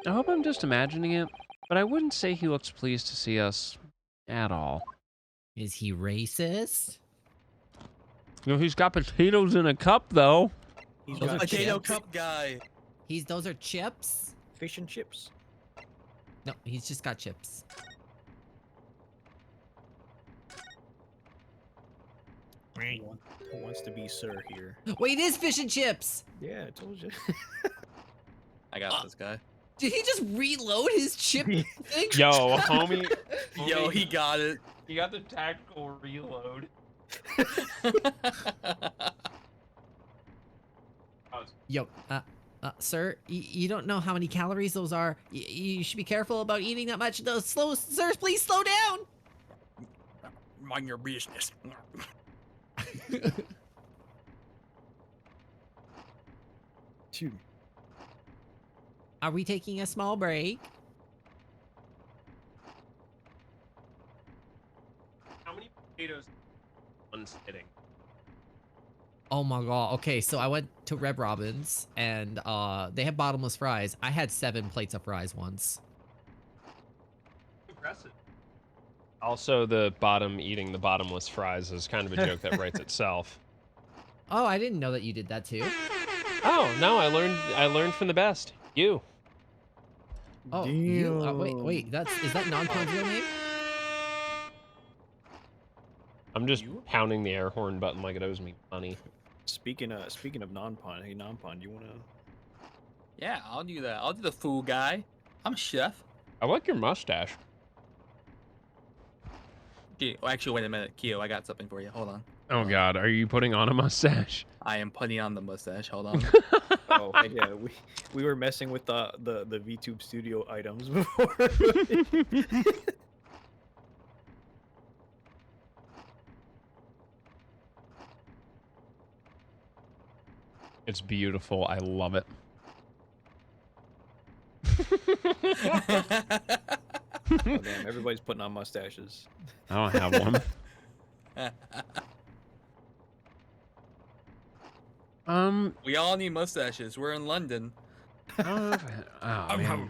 I hope I'm just imagining it, but I wouldn't say he looks pleased to see us at all. Is he racist? You know, he's got potatoes in a cup, though. He's Those got are Potato chips? cup guy. Those are chips? fish and chips. No, he's just got chips. Who wants to be sir here? Wait, it is fish and chips! Yeah, I told you. I got this guy. Did he just reload his chip thing? Yo, homie. Yo, he got it. He got the tactical reload. Yo, sir, you don't know how many calories those are. You should be careful about eating that much. Those sir, please slow down. Mind your business. Two. Are we taking a small break? How many potatoes one sitting? Oh my god. Okay, so I went to Red Robin's and they have bottomless fries. I had 7 plates of fries once. Impressive. Also, the bottom eating the bottomless fries is kind of a joke that writes itself. Oh, I didn't know that you did that too. Oh no, I learned from the best. You. Oh, you? Wait. Is that non-Pon's real name? I'm just pounding the air horn button like it owes me money. Speaking of non-pun, hey non-pun, you wanna? Yeah, I'll do that. I'll do the fool guy. I'm a chef. I like your mustache. Okay, oh, actually, wait a minute, Kyo. I got something for you. Hold on. Oh god, are you putting on a mustache? I am putting on the mustache. Hold on. Oh yeah, we were messing with the VTube Studio items before. It's beautiful. I love it. Oh, damn, everybody's putting on mustaches. I don't have one. We all need mustaches. We're in London. Oh, man.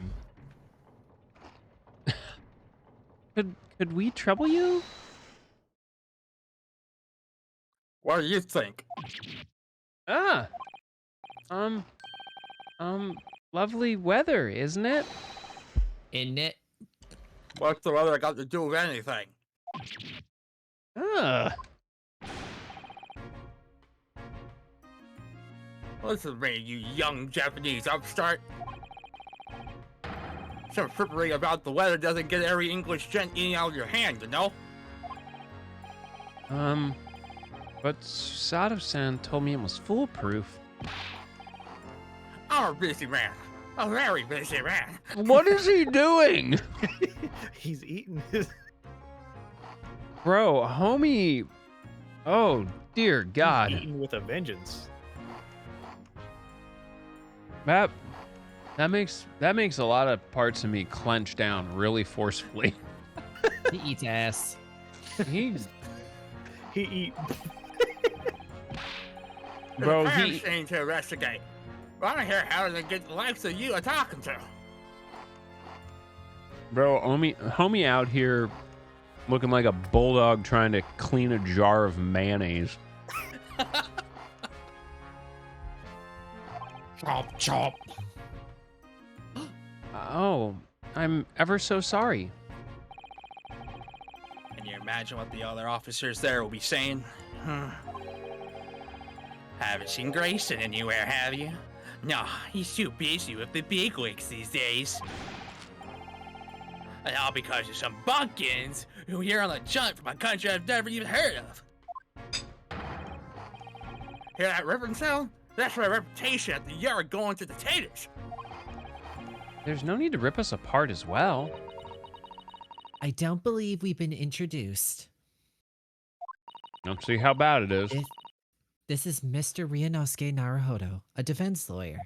Could we trouble you? What do you think? Ah. Lovely weather, isn't it? Isn't it? What's the weather got to do with anything? Ah. Listen to me, you young Japanese upstart. Some frippery about the weather doesn't get every English gent eating out of your hand, you know? But Susato-san told me it was foolproof. I'm a busy man. A very busy man. What is he doing? He's eating his. Bro, homie. Oh, dear God. He's eating with a vengeance. That makes a lot of parts of me clench down really forcefully. He eats ass. He's He eat. bro, I'm he saying to investigate. I don't hear how to get the likes of you are talking to. homie out here looking like a bulldog trying to clean a jar of mayonnaise. Chop, chop. Oh, I'm ever so sorry. Can you imagine what the other officers there will be saying? Haven't seen Grayson anywhere, have you? No, he's too busy with the bigwigs these days. And all because of some bumpkins who here on the jump from a country I've never even heard of. Hear that ripping sound? That's my reputation at the yard going to the taters. There's no need to rip us apart as well. I don't believe we've been introduced. Don't see how bad it is. This is Mr. Ryunosuke Naruhodo, a defense lawyer.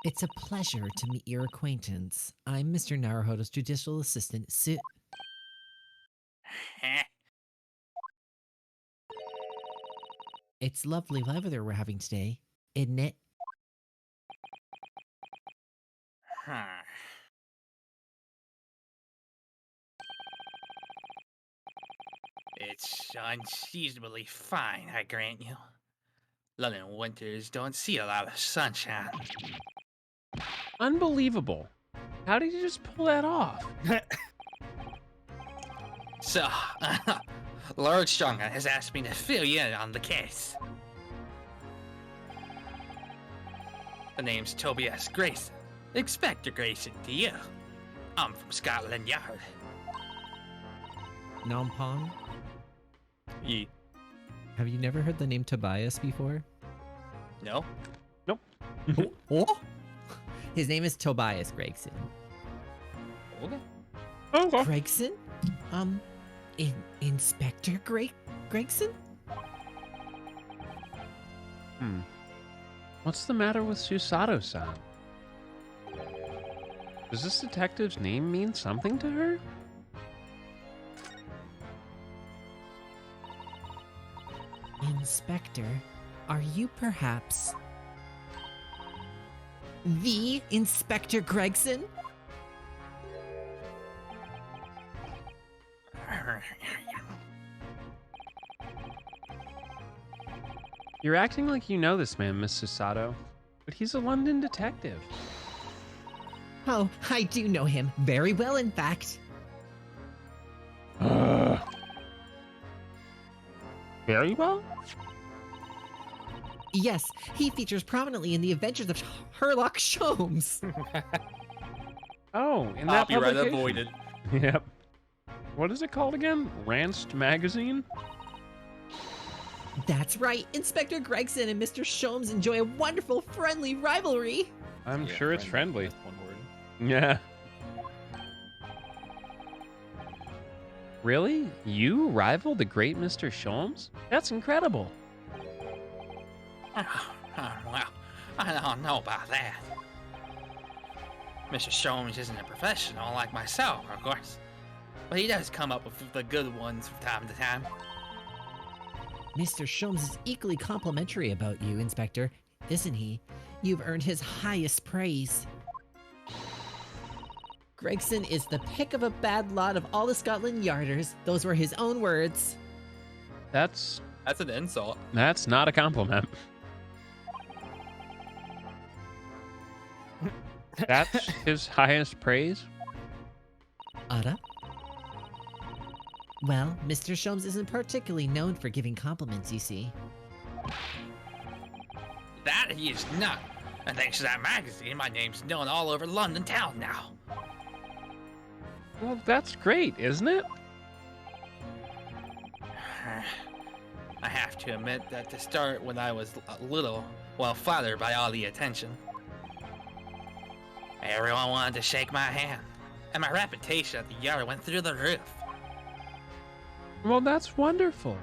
It's a pleasure to meet your acquaintance. I'm Mr. Naruhodo's judicial assistant, It's lovely weather we're having today, isn't it? It's unseasonably fine, I grant you. London winters don't see a lot of sunshine. Unbelievable. How did you just pull that off? So, Lord Stronga has asked me to fill you in on the case. The name's Tobias Grayson. Inspector Grayson to you. I'm from Scotland Yard. Nompong, Ye. have you never heard the name Tobias before? No? What? His name is Tobias Gregson. Okay. Okay. Gregson? Inspector Gregson? What's the matter with Susato-san? Does this detective's name mean something to her? Inspector, are you perhaps the Inspector Gregson? You're acting like you know this man, Miss Susato, but he's a London detective. Oh, I do know him very well, in fact. Very well? Yes, he features prominently in the Adventures of Sherlock Holmes. Oh, in that Copyright publication. avoided. Yep. What is it called again? Ranced Magazine? That's right, Inspector Gregson and Mr. Sholmes enjoy a wonderful, friendly rivalry. I'm sure it's friendly. That's one word. Yeah. Really? You rival the great Mr. Sholmes? That's incredible. Well, I don't know about that. Mr. Sholmes isn't a professional like myself, of course. But he does come up with the good ones from time to time. Mr. Sholmes is equally complimentary about you, Inspector, isn't he? You've earned his highest praise. Gregson is the pick of a bad lot of all the Scotland Yarders. Those were his own words. That's That's an insult. not a compliment. That's his highest praise? Ada? Well, Mr. Sholmes isn't particularly known for giving compliments, you see. That he is not. And thanks to that magazine, my name's known all over London town now. Well, that's great, isn't it? I have to admit that to start when I was little, well, flattered by all the attention. Everyone wanted to shake my hand, and my reputation at the yard went through the roof. Well, that's wonderful.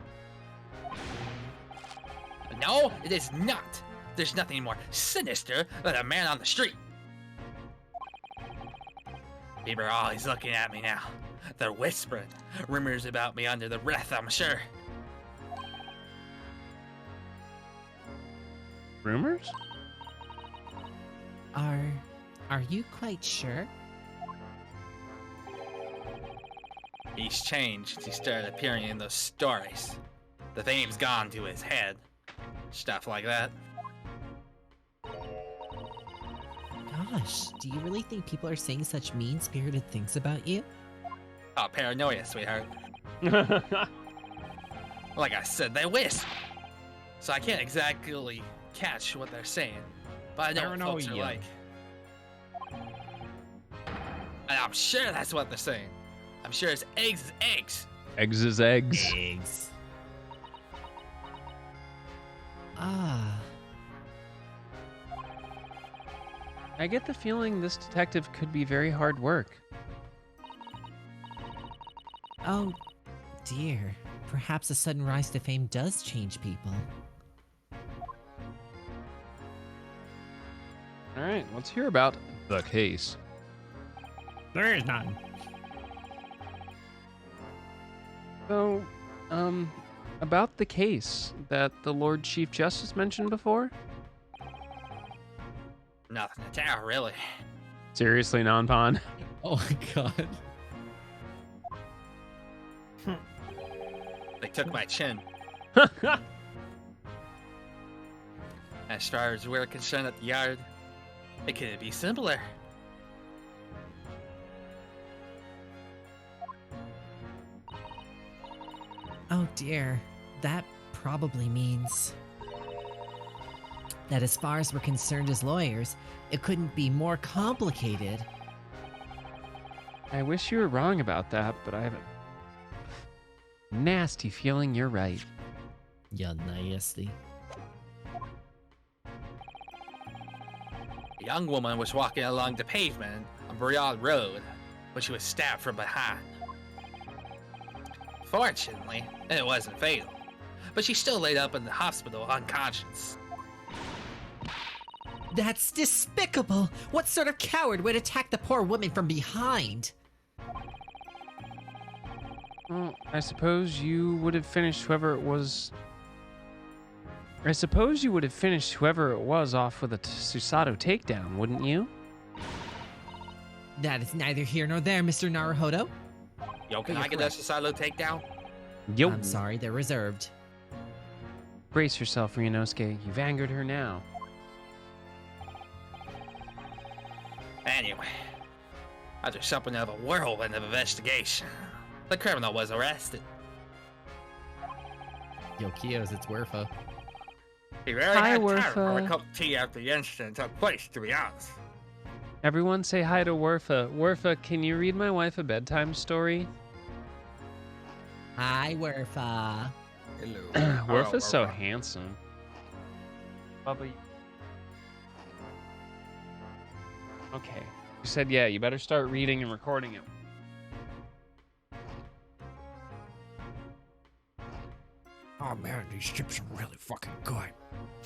No, it is not. There's nothing more sinister than a man on the street. People are always looking at me now. They're whispering rumors about me under the breath, I'm sure. Rumors? Are you quite sure? He's changed since he started appearing in those stories. The fame's gone to his head. Stuff like that. Gosh, do you really think people are saying such mean-spirited things about you? Oh, paranoia, sweetheart. Like I said, they whisper. So I can't exactly catch what they're saying. But I know what folks are like. And I'm sure that's what they're saying. I'm sure it's eggs is eggs. Eggs is eggs. Eggs. Ah. I get the feeling this detective could be very hard work. Oh, dear. Perhaps a sudden rise to fame does change people. All right, let's hear about the case. There is none. So, about the case that the Lord Chief Justice mentioned before? Nothing to tell, really. Seriously, non-pawn? Oh my god. They took my chin. As far as we're concerned at the yard, it couldn't be simpler. Oh dear. That probably means that as far as we're concerned as lawyers, it couldn't be more complicated. I wish you were wrong about that, but I have a nasty feeling you're right. Yeah, nasty. A young woman was walking along the pavement on Broad Road when she was stabbed from behind. Fortunately, it wasn't fatal, but she still laid up in the hospital unconscious. That's despicable! What sort of coward would attack the poor woman from behind? Well, I suppose you would have finished whoever it was. I suppose you would have finished whoever it was off with a Susato takedown, wouldn't you? That is neither here nor there, Mr. Naruhodo. Yo, can You're I get a silo takedown? Yo, I'm sorry, they're reserved. brace yourself, Ryunosuke. You've angered her now. Anyway, after something of a whirlwind of investigation, the criminal was arrested. Yo, Kios, it's Werfa. He really Hi, had time Werfa. for a cup of tea after the incident took place, to be honest. Everyone say hi to Werfa. Werfa, can you read my wife a bedtime story? Hi, Werfa. Hello. Werfa's so handsome. Bubba. Okay. You said yeah, you better start reading and recording it. Oh man, these chips are really fucking good.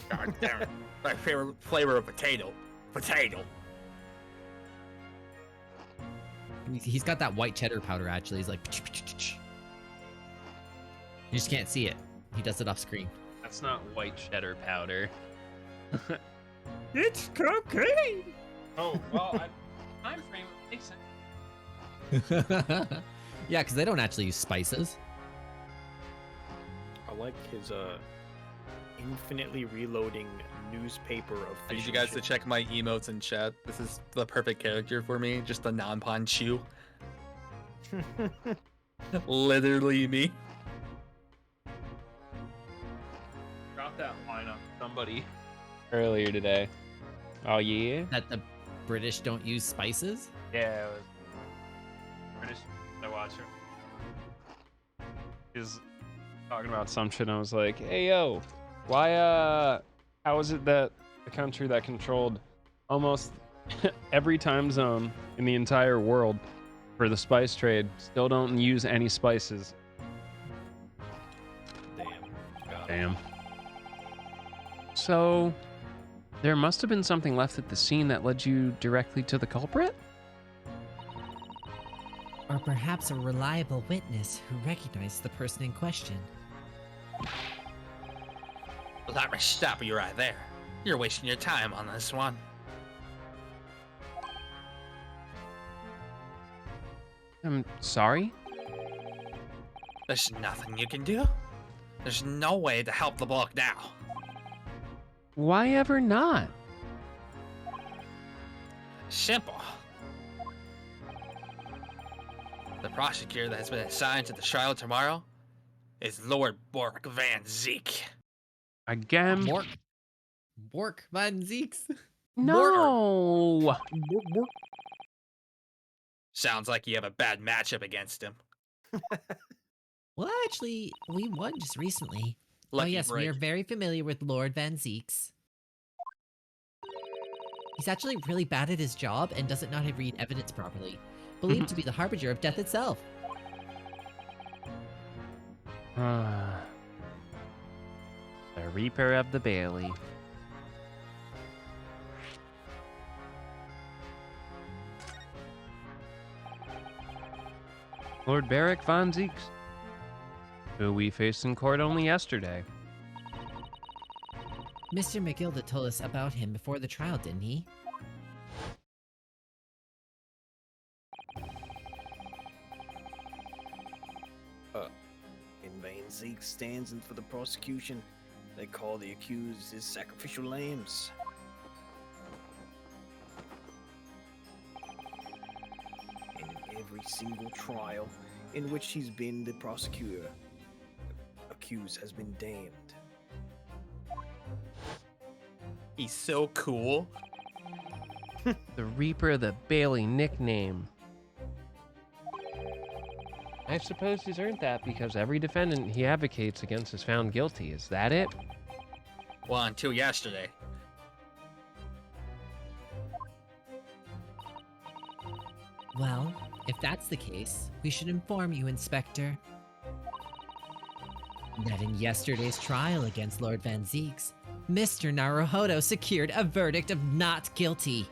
God damn it. My favorite flavor of potato. Potato. He's got that white cheddar powder, actually. He's like... You just can't see it. He does it off screen. That's not white cheddar powder. It's cocaine! Oh, well, time frame makes sense. Yeah, because they don't actually use spices. I like his infinitely reloading newspaper of I need fish you and guys to chips. check my emotes in chat. This is the perfect character for me. Just a non-pawn chew. Literally me. Drop that line on somebody earlier today. Oh yeah. That the British don't use spices? Yeah, it was British. I watch her. He's talking about some shit, and I was like, "Hey yo, why? How is it that the country that controlled almost every time zone in the entire world for the spice trade still don't use any spices?" Damn. So, there must have been something left at the scene that led you directly to the culprit? Or perhaps a reliable witness who recognized the person in question. Let me stop you right there. You're wasting your time on this one. I'm sorry? There's nothing you can do. There's no way to help the bloke now. Why ever not? Simple. The prosecutor that has been assigned to the trial tomorrow is Lord Bork Van Zeek. Again? Bork van Zeeks. No! Sounds like you have a bad matchup against him. Well, actually, we won just recently. Lucky yes, break. we are very familiar with Lord Van Zeeks. He's actually really bad at his job and doesn't know how to read evidence properly. Believed to be the harbinger of death itself. The Reaper of the Bailey. Lord Barrick Von Zeeks, who we faced in court only yesterday. Mr. McGilda told us about him before the trial, didn't he? In vain Zeke stands in for the prosecution. They call the accused his sacrificial lambs. In every single trial in which he's been the prosecutor, accused has been damned. He's so cool. The Reaper of the Bailey nickname. I suppose he's earned that because every defendant he advocates against is found guilty. Is that it? Well, until yesterday. Well, if that's the case, we should inform you, Inspector, that in yesterday's trial against Lord Van Zeeks, Mr. Naruhodo secured a verdict of not guilty.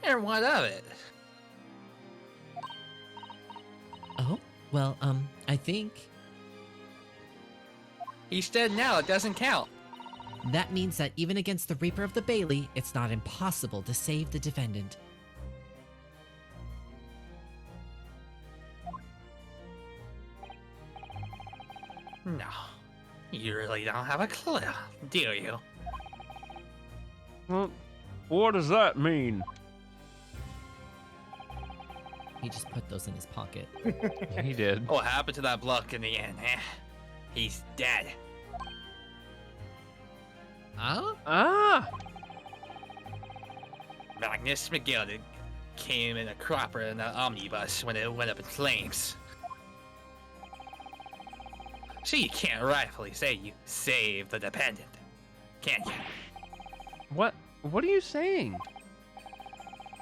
And what of it? Oh, well, I think He's dead now, it doesn't count. that means that even against the Reaper of the Bailey, it's not impossible to save the defendant. No. You really don't have a clue, do you? Well, what does that mean? He just put those in his pocket. He did. What happened to that bloke in the end, eh? He's dead. Huh? Ah! Magnus McGilden came in a cropper in the omnibus when it went up in flames. So you can't rightfully say you saved the dependent, can you? What are you saying?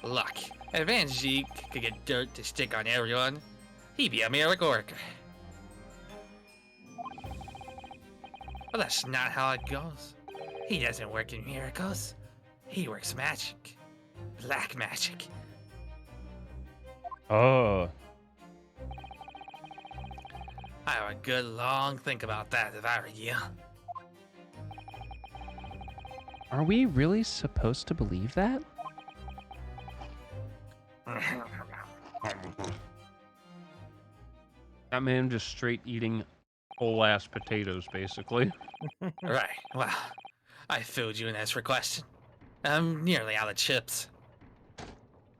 Look, if Van Zeek could get dirt to stick on everyone, he'd be a miracle worker. But that's not how it goes. He doesn't work in miracles. He works magic. Black magic. Oh. I have a good long think about that if I were you. Are we really supposed to believe that? That man just straight eating whole ass potatoes, basically. Right, well, I filled you in as requested. I'm nearly out of chips.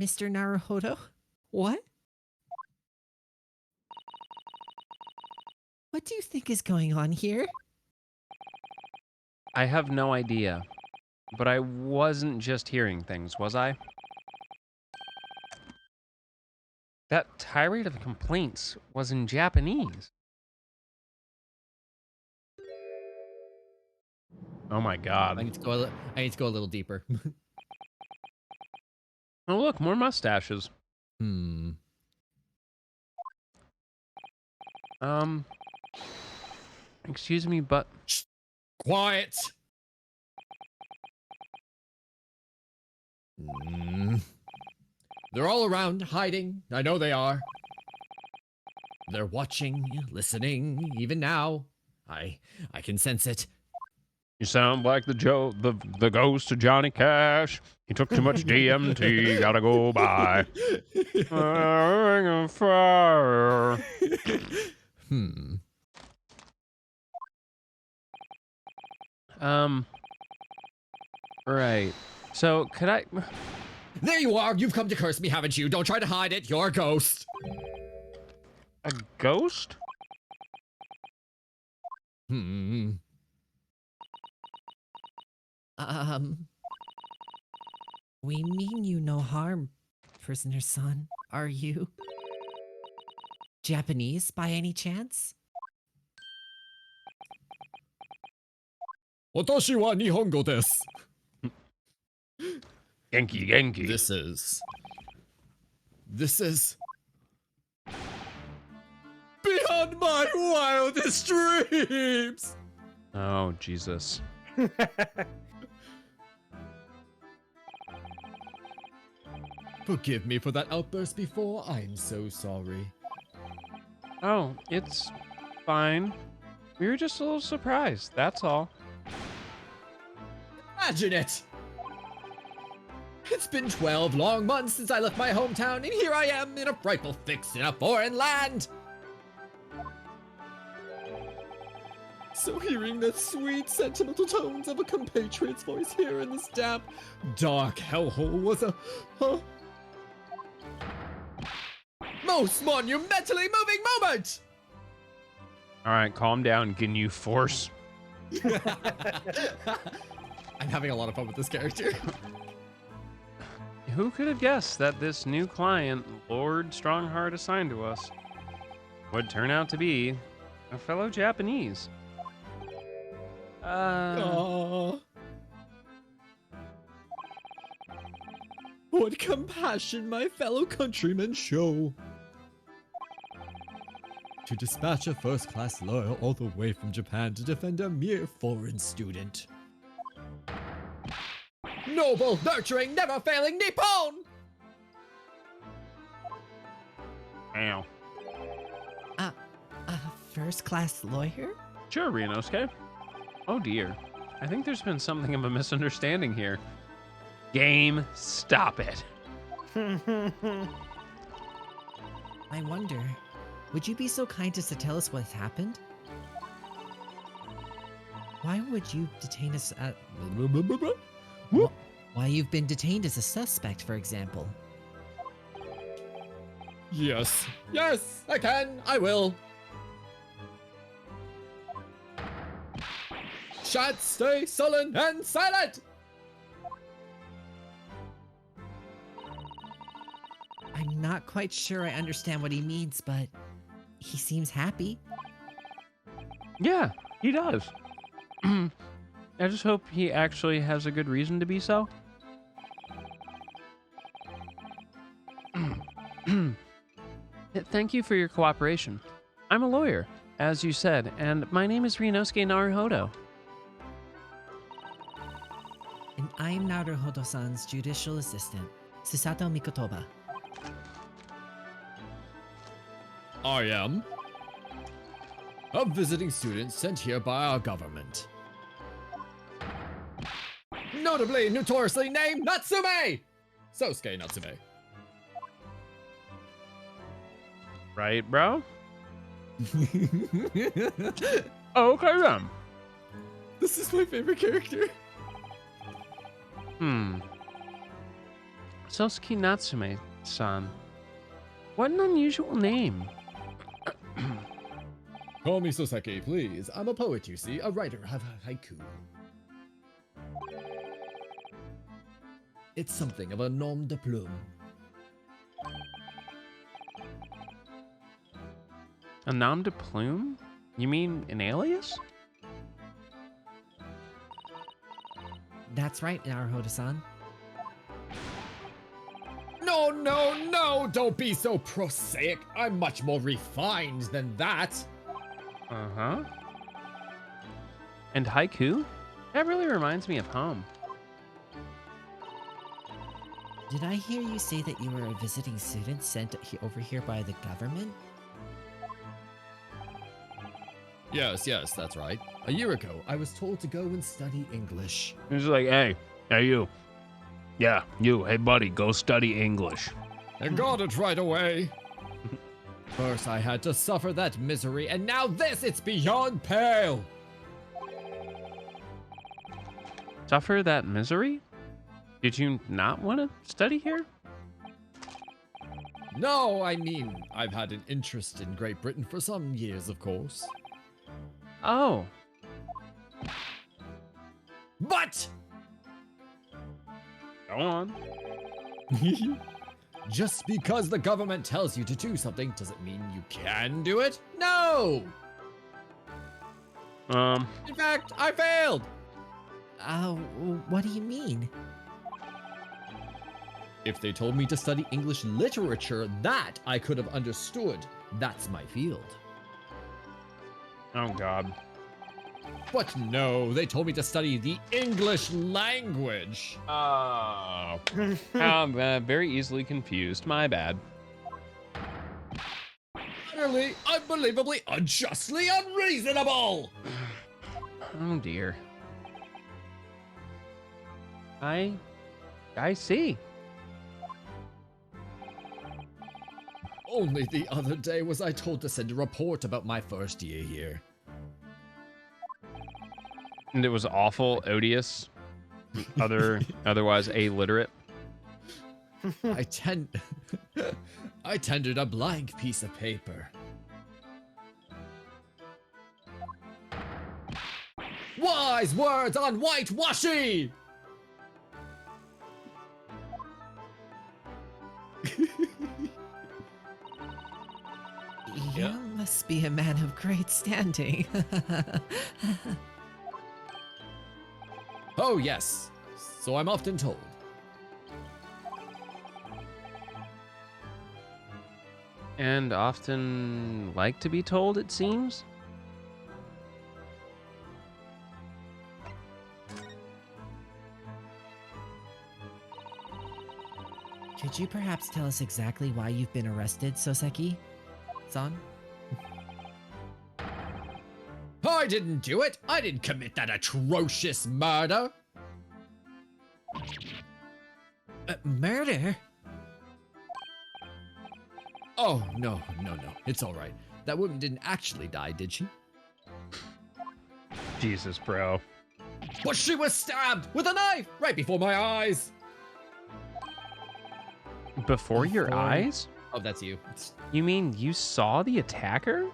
Mr. Naruhodo? What? What do you think is going on here? I have no idea. But I wasn't just hearing things, was I? That tirade of complaints was in Japanese. Oh my I god. need to go. I need to go a little deeper. Oh look, more mustaches. Hmm. Excuse me, but Quiet! They're all around, hiding. I know they are. They're watching, listening, even now. I can sense it. you sound like the ghost of Johnny Cash. He took too much DMT, gotta go by. Ring of fire. Hmm. Right. So, could I... There you are! You've come to curse me, haven't you? Don't try to hide it. You're a ghost. A ghost? Hmm. We mean you no harm, prisoner son. Are you Japanese by any chance? Watashi wa Nihongo desu. Genki, Genki. This is beyond my wildest dreams. Oh, Jesus. Forgive me for that outburst before. I'm so sorry. Oh, it's fine. We were just a little surprised, that's all. Imagine it! It's been 12 long months since I left my hometown, and here I am in a frightful fix in a foreign land! So hearing the sweet, sentimental tones of a compatriot's voice here in this damp, dark hellhole was a most monumentally moving moment! Alright, calm down, Ginyu Force. I'm having a lot of fun with this character. Who could have guessed that this new client, Lord Strongheart assigned to us, would turn out to be a fellow Japanese? What compassion my fellow countrymen show. To dispatch a first-class lawyer all the way from Japan to defend a mere foreign student. Noble, nurturing, never-failing Nippon! Ow. A first-class lawyer? Sure, Ryunosuke. Oh dear. I think there's been something of a misunderstanding here. Game, stop it. I wonder, would you be so kind as to tell us what happened? Why would you detain us at... Why you've been detained as a suspect, for example? Yes, I can, I will. Shan't stay sullen and silent! I'm not quite sure I understand what he means, but he seems happy. Yeah, he does. I just hope he actually has a good reason to be so. Thank you for your cooperation. I'm a lawyer, as you said, and my name is Ryunosuke Naruhodo. And I'm Naruhodo-san's judicial assistant, Susato Mikotoba. I am a visiting student sent here by our government. Notably, notoriously named Natsume! Sosuke Natsume. Right, bro? Okay then. This is my favorite character. Sosuke Natsume-san. What an unusual name. Call me Soseki, please. I'm a poet, you see, a writer of haiku. It's something of a nom de plume. A nom de plume? You mean an alias? That's right, Naruhodo-san. No, no, no! Don't be so prosaic. I'm much more refined than that. Uh-huh. And haiku? That really reminds me of home. Did I hear you say that you were a visiting student sent over here by the government? Yes, that's right. A year ago, I was told to go and study English. He's like, hey, you. Yeah, you. Hey, buddy, go study English. I got it right away. First, I had to suffer that misery, and now this, it's beyond pale. Suffer that misery? Did you not want to study here? No, I mean, I've had an interest in Great Britain for some years, of course. Oh. But! Go on. Just because the government tells you to do something doesn't mean you can do it? No! In fact, I failed! What do you mean? If they told me to study English literature, that I could have understood. That's my field. Oh, God. But no, they told me to study the English language. Oh. I'm very easily confused. My bad. Utterly, unbelievably, unjustly unreasonable! Oh, dear. I see. Only the other day was I told to send a report about my first year here. And it was awful, odious, otherwise illiterate. I tendered a blank piece of paper. Wise words on whitewashing! You must be a man of great standing. Oh, yes. So I'm often told. And often like to be told, it seems. Could you perhaps tell us exactly why you've been arrested, Soseki-san? I didn't do it! I didn't commit that atrocious murder! Murder? Oh, no. It's alright. That woman didn't actually die, did she? Jesus, bro. But she was stabbed with a knife right before my eyes! Before your eyes? Oh, that's you. You mean you saw the attacker?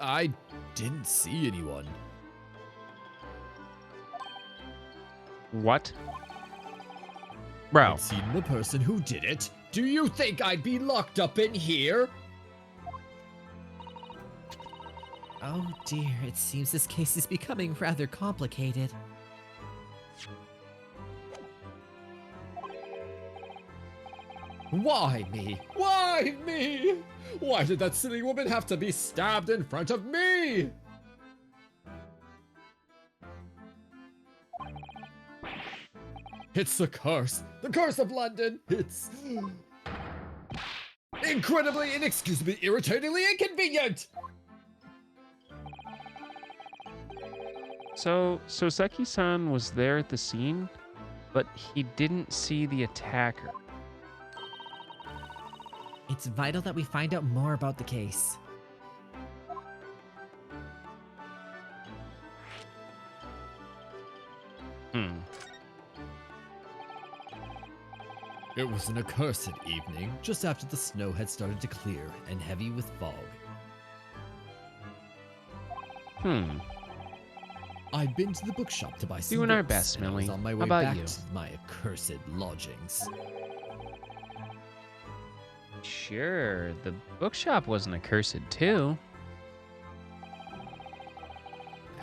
I didn't see anyone. What? Bro. I'd seen the person who did it. Do you think I'd be locked up in here? Oh dear, it seems this case is becoming rather complicated. Why me? Why me? Why did that silly woman have to be stabbed in front of me? It's the curse of London. It's incredibly, inexcusably, irritatingly inconvenient. So Soseki-san was there at the scene, but he didn't see the attacker. It's vital that we find out more about the case. It was an accursed evening, just after the snow had started to clear and heavy with fog. I'd been to the bookshop to buy some Doing books, our best, and I was Millie. on my How way about back you? to my accursed lodgings. Sure, the bookshop wasn't accursed too.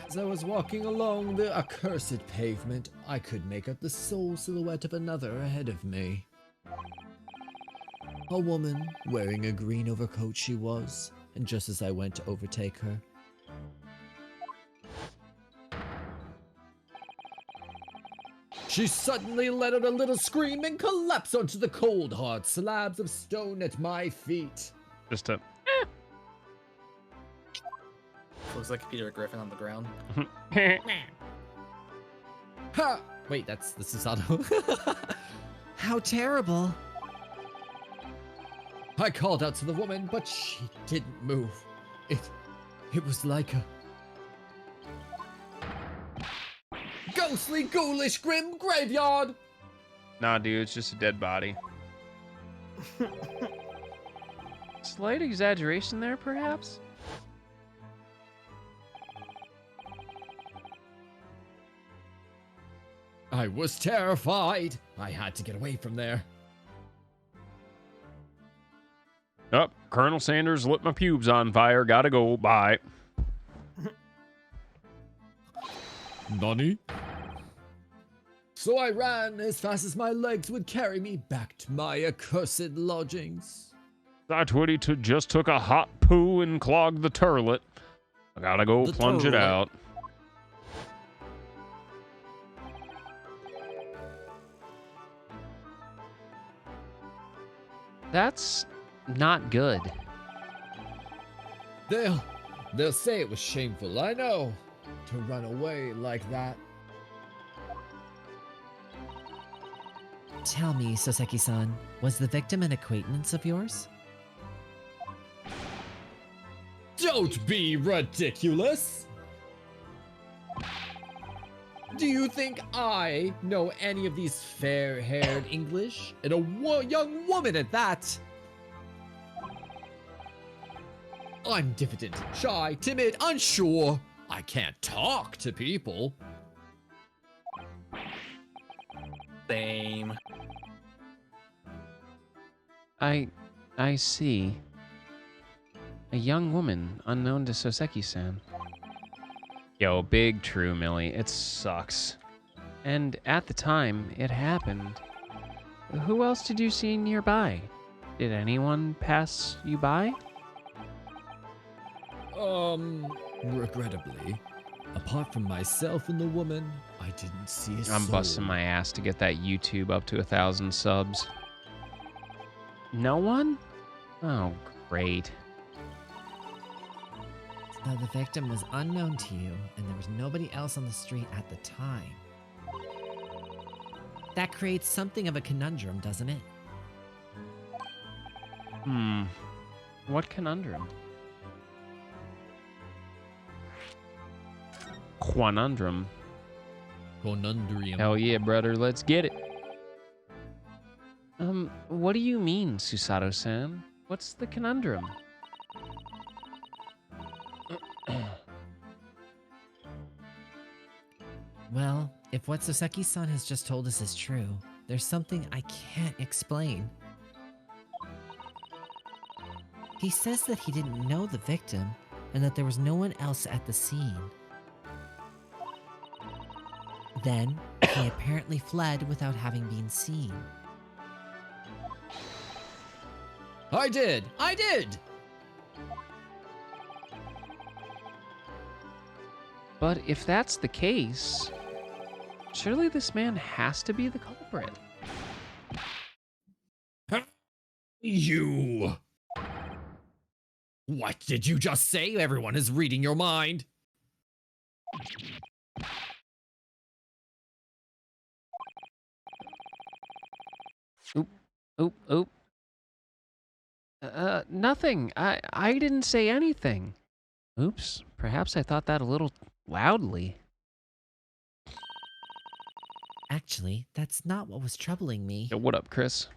As I was walking along the accursed pavement, I could make out the sole silhouette of another ahead of me. A woman wearing a green overcoat she was, and just as I went to overtake her, she suddenly let out a little scream and collapsed onto the cold, hard slabs of stone at my feet. Just a. Looks like Peter Griffin on the ground. Ha! Wait, that's the Susato. How terrible. I called out to the woman, but she didn't move. It was like a ghostly, ghoulish, grim graveyard. Nah, dude, it's just a dead body. Slight exaggeration there, perhaps? I was terrified. I had to get away from there. Oh, Colonel Sanders lit my pubes on fire. Gotta go. Bye. Nani? So I ran as fast as my legs would carry me back to my accursed lodgings. That Woody just took a hot poo and clogged the turlet. I gotta go The plunge it turlet? out. That's not good. They'll say it was shameful, I know, to run away like that. Tell me, Soseki-san, was the victim an acquaintance of yours? Don't be ridiculous! Do you think I know any of these fair-haired English? And a young woman at that? I'm diffident, shy, timid, unsure. I can't talk to people. Same. I see. A young woman unknown to Soseki-san. Yo, big true, Millie. It sucks. And at the time it happened, who else did you see nearby? Did anyone pass you by? Regrettably, apart from myself and the woman, I didn't see a soul. I'm busting my ass to get that YouTube up to 1,000 subs. No one? Oh, great. So the victim was unknown to you, and there was nobody else on the street at the time. That creates something of a conundrum, doesn't it? What conundrum? Quanundrum. Conundrum. Hell yeah, brother, let's get it. What do you mean, Susato-san? What's the conundrum? Well, if what Soseki-san has just told us is true, there's something I can't explain. He says that he didn't know the victim and that there was no one else at the scene. Then, he apparently fled without having been seen. I did! But if that's the case, surely this man has to be the culprit. You! What did you just say? Everyone is reading your mind. Oop. Nothing. I didn't say anything. Oops. Perhaps I thought that a little loudly. Actually, that's not what was troubling me. Yo, what up, Chris?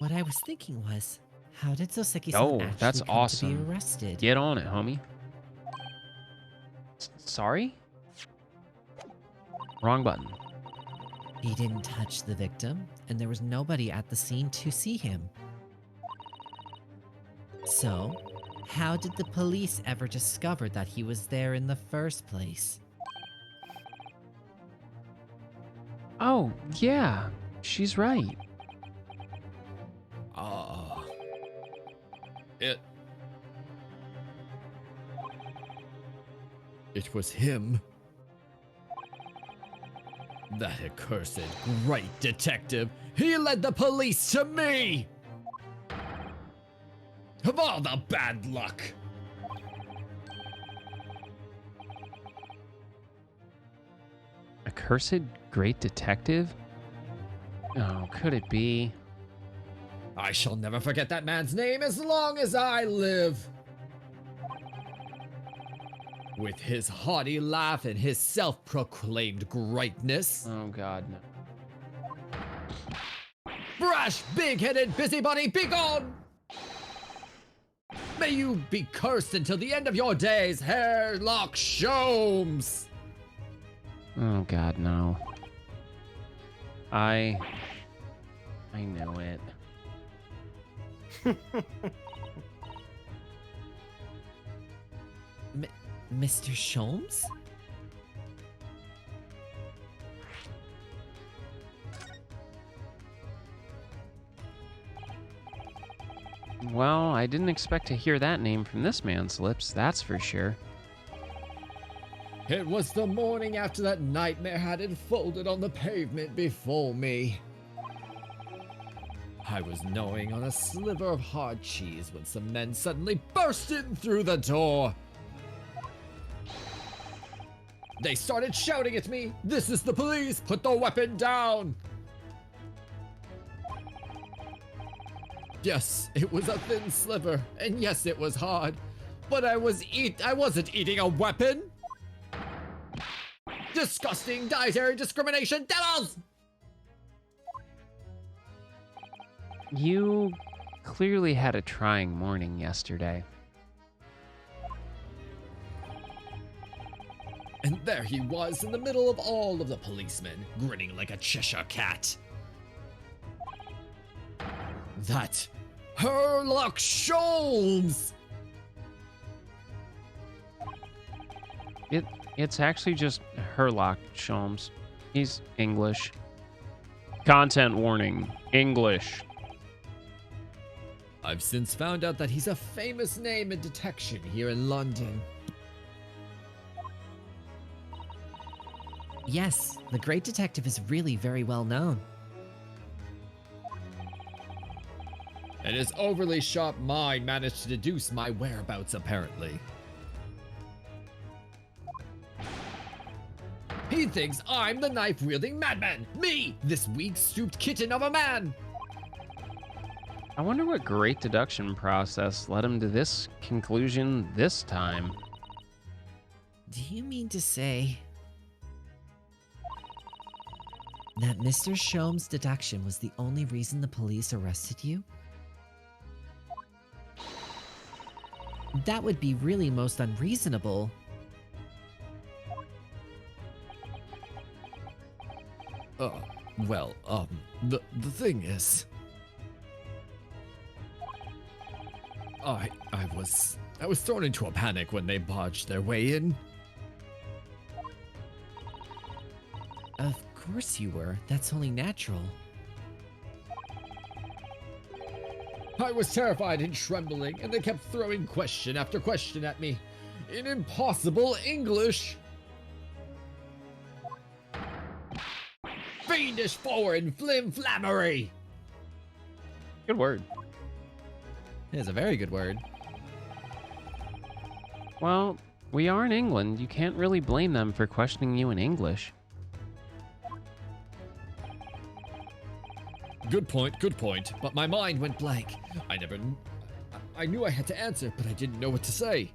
What I was thinking was, how did Soseki-san Oh, actually that's come to awesome. be arrested? Get on it, homie. Sorry? Wrong button. He didn't touch the victim, and there was nobody at the scene to see him. So, how did the police ever discover that he was there in the first place? Oh, yeah. She's right. Ah. It was him. That accursed great detective. He led the police to me! Of all the bad luck! Accursed great detective? Oh, could it be? I shall never forget that man's name as long as I live. With his haughty laugh and his self-proclaimed greatness. Oh, God, no. Brash, big-headed busybody, be gone! May you be cursed until the end of your days, Hairlock Sholmes! Oh, God, no. I know it. Mr. Sholmes? Well, I didn't expect to hear that name from this man's lips, that's for sure. It was the morning after that nightmare had unfolded on the pavement before me. I was gnawing on a sliver of hard cheese when some men suddenly burst in through the door. They started shouting at me, "This is the police! Put the weapon down!" Yes, it was a thin sliver, and yes, it was hard, but I wasn't eating a weapon! Disgusting dietary discrimination devils! You clearly had a trying morning yesterday. And there he was in the middle of all of the policemen, grinning like a Cheshire cat. That Herlock Sholmes! It's actually just Herlock Sholmes. He's English. Content warning. English. I've since found out that he's a famous name in detection here in London. Yes, the great detective is really very well known. And his overly sharp mind managed to deduce my whereabouts, apparently. He thinks I'm the knife-wielding madman! Me, this weak-stooped kitten of a man! I wonder what great deduction process led him to this conclusion this time. Do you mean to say that Mr. Sholmes' deduction was the only reason the police arrested you? That would be really most unreasonable. The thing is... I was thrown into a panic when they barged their way in. Of course you were. That's only natural. I was terrified and trembling, and they kept throwing question after question at me in impossible English. Fiendish foreign flim-flammery! Good word. It is a very good word. Well, we are in England. You can't really blame them for questioning you in English. Good point, but my mind went blank. I knew I had to answer, but I didn't know what to say.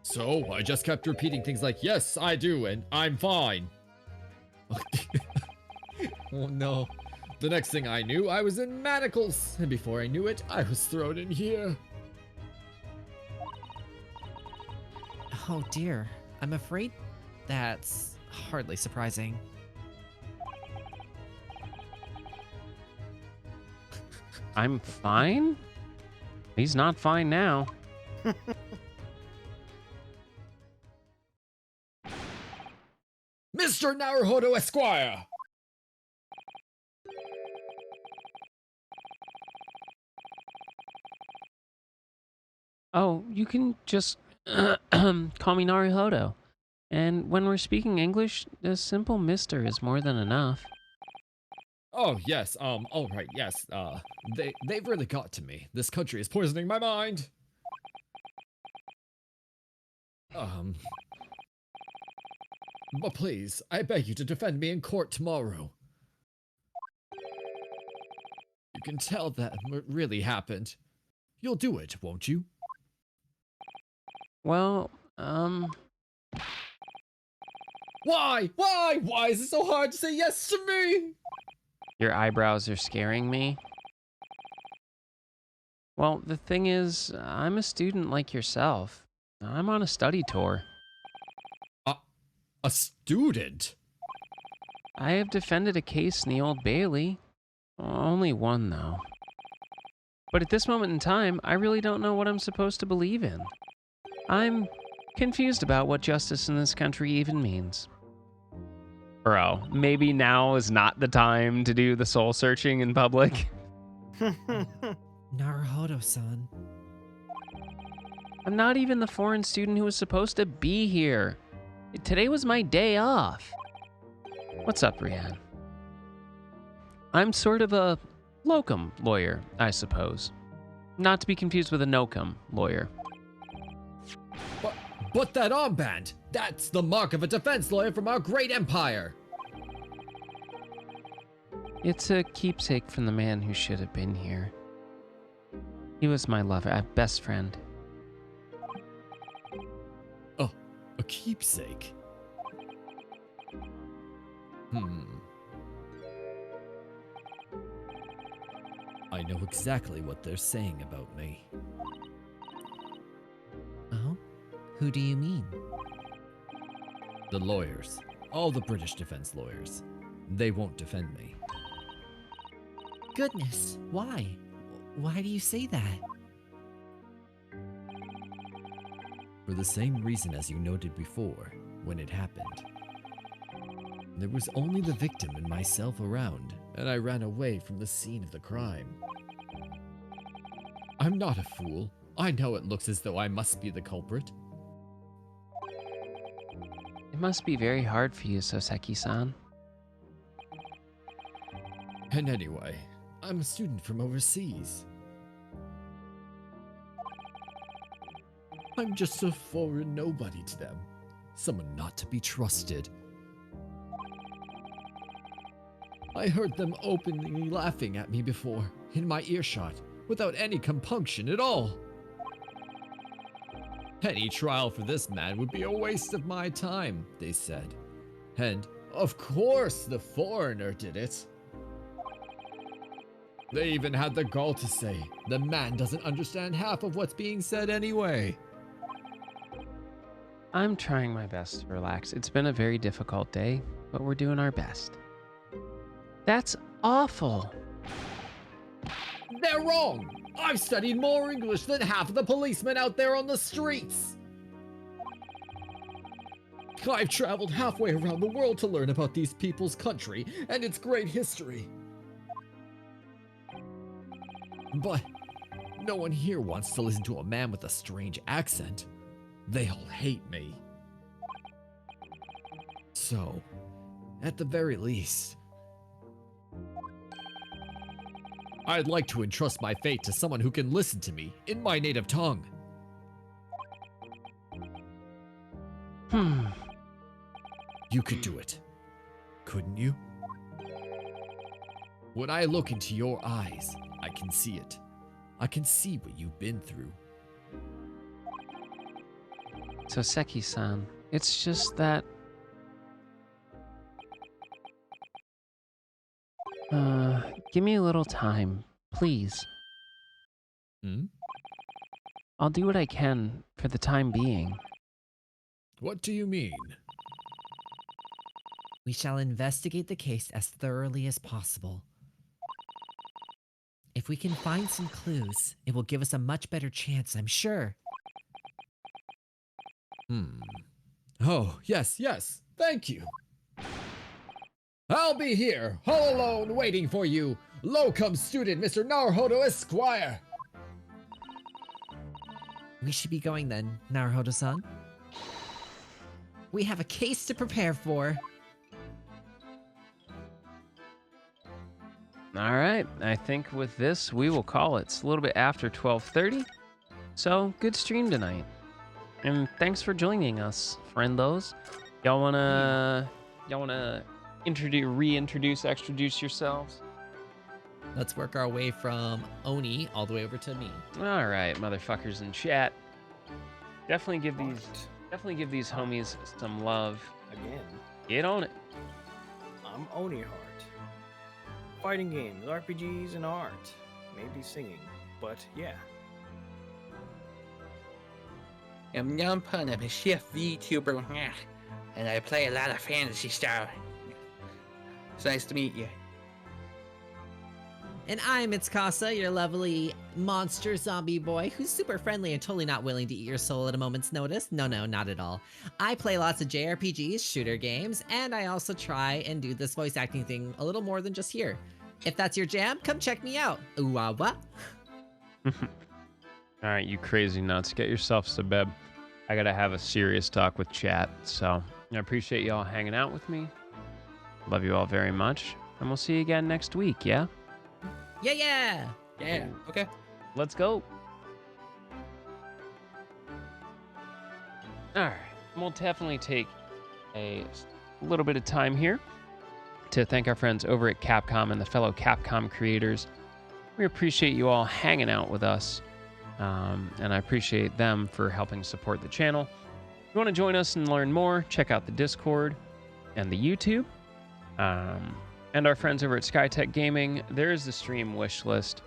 So I just kept repeating things like, "Yes, I do, and I'm fine." Oh no. The next thing I knew, I was in manacles, and before I knew it, I was thrown in here. Oh dear. I'm afraid that's hardly surprising. I'm fine? He's not fine now. Mr. Naruhodo Esquire! Oh, you can just call me Naruhodo. And when we're speaking English, a simple mister is more than enough. Oh, yes, all right, yes, they've really got to me. This country is poisoning my mind. But please, I beg you to defend me in court tomorrow. You can tell that what really happened. You'll do it, won't you? Well, Why? Why? Why is it so hard to say yes to me? your eyebrows are scaring me. Well, the thing is, I'm a student like yourself. I'm on a study tour. A student? I have defended a case in the Old Bailey. Only one, though. But at this moment in time, I really don't know what I'm supposed to believe in. I'm confused about what justice in this country even means. Bro, maybe now is not the time to do the soul searching in public. Naruhodo-san. I'm not even the foreign student who was supposed to be here. Today was my day off. What's up, Rianne? I'm sort of a locum lawyer, I suppose. Not to be confused with a no-cum lawyer. But that armband! That's the mark of a defense lawyer from our great empire! It's a keepsake from the man who should have been here. He was my lover, best friend. Oh, a keepsake? I know exactly what they're saying about me. Oh? Who do you mean? The lawyers. All the British defense lawyers. They won't defend me. Goodness, why? Why do you say that? For the same reason as you noted before, when it happened. There was only the victim and myself around, and I ran away from the scene of the crime. I'm not a fool. I know it looks as though I must be the culprit. It must be very hard for you, Soseki-san. And anyway, I'm a student from overseas. I'm just a foreign nobody to them. Someone not to be trusted. I heard them openly laughing at me before, in my earshot, without any compunction at all. Any trial for this man would be a waste of my time, they said. And, of course, the foreigner did it. They even had the gall to say, the man doesn't understand half of what's being said anyway. I'm trying my best to relax. It's been a very difficult day, but we're doing our best. That's awful. They're wrong! I've studied more English than half of the policemen out there on the streets! I've traveled halfway around the world to learn about these people's country and its great history. But no one here wants to listen to a man with a strange accent. They all hate me. So, at the very least, I'd like to entrust my fate to someone who can listen to me in my native tongue. You could do it, couldn't you? When I look into your eyes, I can see it. I can see what you've been through. Soseki-san, it's just that Give me a little time, please. Hmm? I'll do what I can for the time being. What do you mean? We shall investigate the case as thoroughly as possible. If we can find some clues, it will give us a much better chance, I'm sure. Oh, yes, yes. Thank you. I'll be here, all alone, waiting for you. Locum student, Mr. Naruhodo Esquire. We should be going then, Naruhodo-san. We have a case to prepare for. All right, I think with this we will call it. It's a little bit after 12:30, so good stream tonight. And thanks for joining us, friendos. Y'all wanna reintroduce yourselves? Let's work our way from Oni all the way over to me. All right, motherfuckers in chat. Definitely give these homies some love. Again, Get on it. I'm Oni Heart. Fighting games, RPGs, and art. Maybe singing, but yeah. I'm Numpun. I'm a chef VTuber, and I play a lot of Fantasy Star. It's nice to meet you. And I'm Mitsukasa, your lovely monster zombie boy who's super friendly and totally not willing to eat your soul at a moment's notice. No, not at all. I play lots of JRPGs, shooter games, and I also try and do this voice acting thing a little more than just here. If that's your jam, come check me out. Ooh, what? All right, you crazy nuts. Get yourself to bed. I gotta have a serious talk with chat. So I appreciate y'all hanging out with me. Love you all very much. And we'll see you again next week, yeah? Yeah! Yeah. Okay. Let's go. All right. We'll definitely take a little bit of time here to thank our friends over at Capcom and the fellow Capcom creators. We appreciate you all hanging out with us. And I appreciate them for helping support the channel. If you want to join us and learn more, check out the Discord and the YouTube. And our friends over at Skytech Gaming. There's the stream wish list.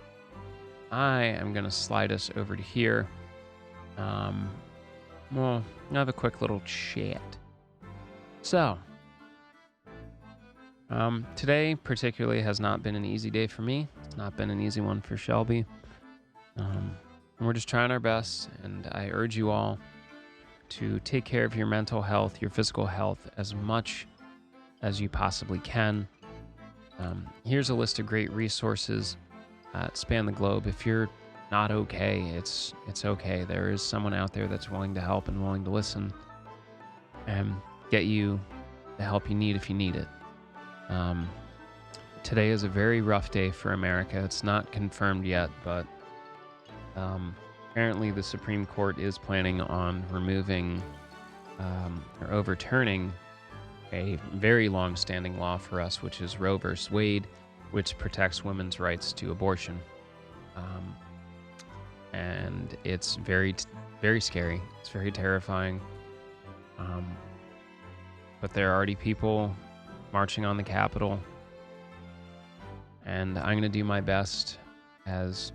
I am going to slide us over to here. Well, I'll have a quick little chat. So, today particularly has not been an easy day for me. It's not been an easy one for Shelby. We're just trying our best, and I urge you all to take care of your mental health, your physical health, as much as you possibly can. Here's a list of great resources that span the globe. If you're not okay, it's okay. There is someone out there that's willing to help and willing to listen and get you the help you need if you need it. Today is a very rough day for America. It's not confirmed yet, but apparently the Supreme Court is planning on removing or overturning a very long-standing law for us, which is Roe versus Wade, which protects women's rights to abortion. And it's very, very scary. It's very terrifying. But there are already people marching on the Capitol. And I'm going to do my best as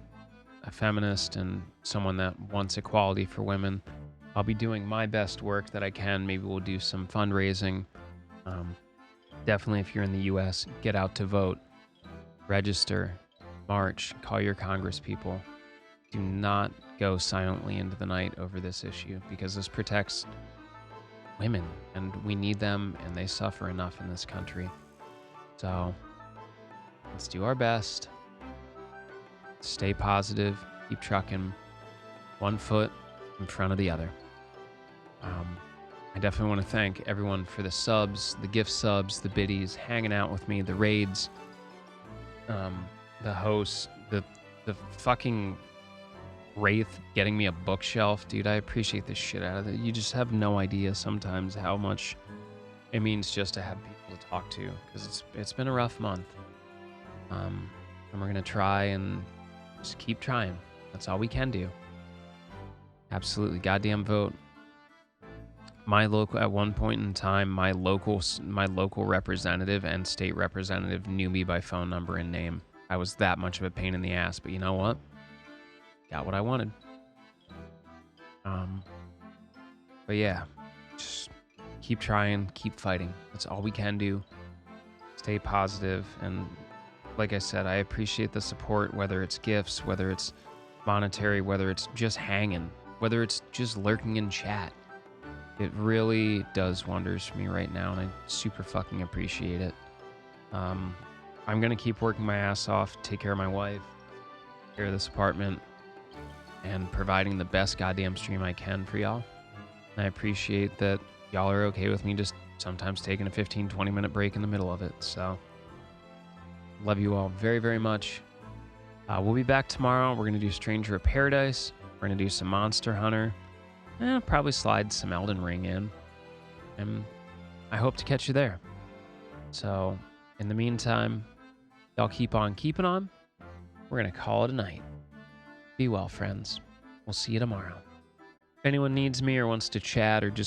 a feminist and someone that wants equality for women. I'll be doing my best work that I can. Maybe we'll do some fundraising. Definitely, if you're in the U.S., get out to vote, register, march, call your congresspeople. Do not go silently into the night over this issue, because this protects women, and we need them, and they suffer enough in this country. So let's do our best. Stay positive. Keep trucking. One foot in front of the other. I definitely want to thank everyone for the subs, the gift subs, the biddies, hanging out with me, the raids, the hosts, the fucking Wraith getting me a bookshelf. Dude, I appreciate the shit out of it. You just have no idea sometimes how much it means just to have people to talk to, because it's been a rough month. And we're going to try and just keep trying. That's all we can do. Absolutely. Goddamn vote. at one point in time, my local representative and state representative knew me by phone number and name. I was that much of a pain in the ass, but you know what? Got what I wanted. But yeah, just keep trying, keep fighting. That's all we can do. Stay positive, and like I said, I appreciate the support, whether it's gifts, whether it's monetary, whether it's just hanging, whether it's just lurking in chat. It really does wonders for me right now, and I super fucking appreciate it. I'm gonna keep working my ass off, take care of my wife, take care of this apartment, and providing the best goddamn stream I can for y'all. And I appreciate that y'all are okay with me just sometimes taking a 15-20 minute break in the middle of it. So love you all very, very much. We'll be back tomorrow. We're gonna do Stranger of Paradise. We're gonna do some Monster Hunter. Probably slide some Elden Ring in. And I hope to catch you there. So in the meantime, y'all keep on keeping on. We're gonna call it a night. Be well, friends. We'll see you tomorrow. If anyone needs me or wants to chat or just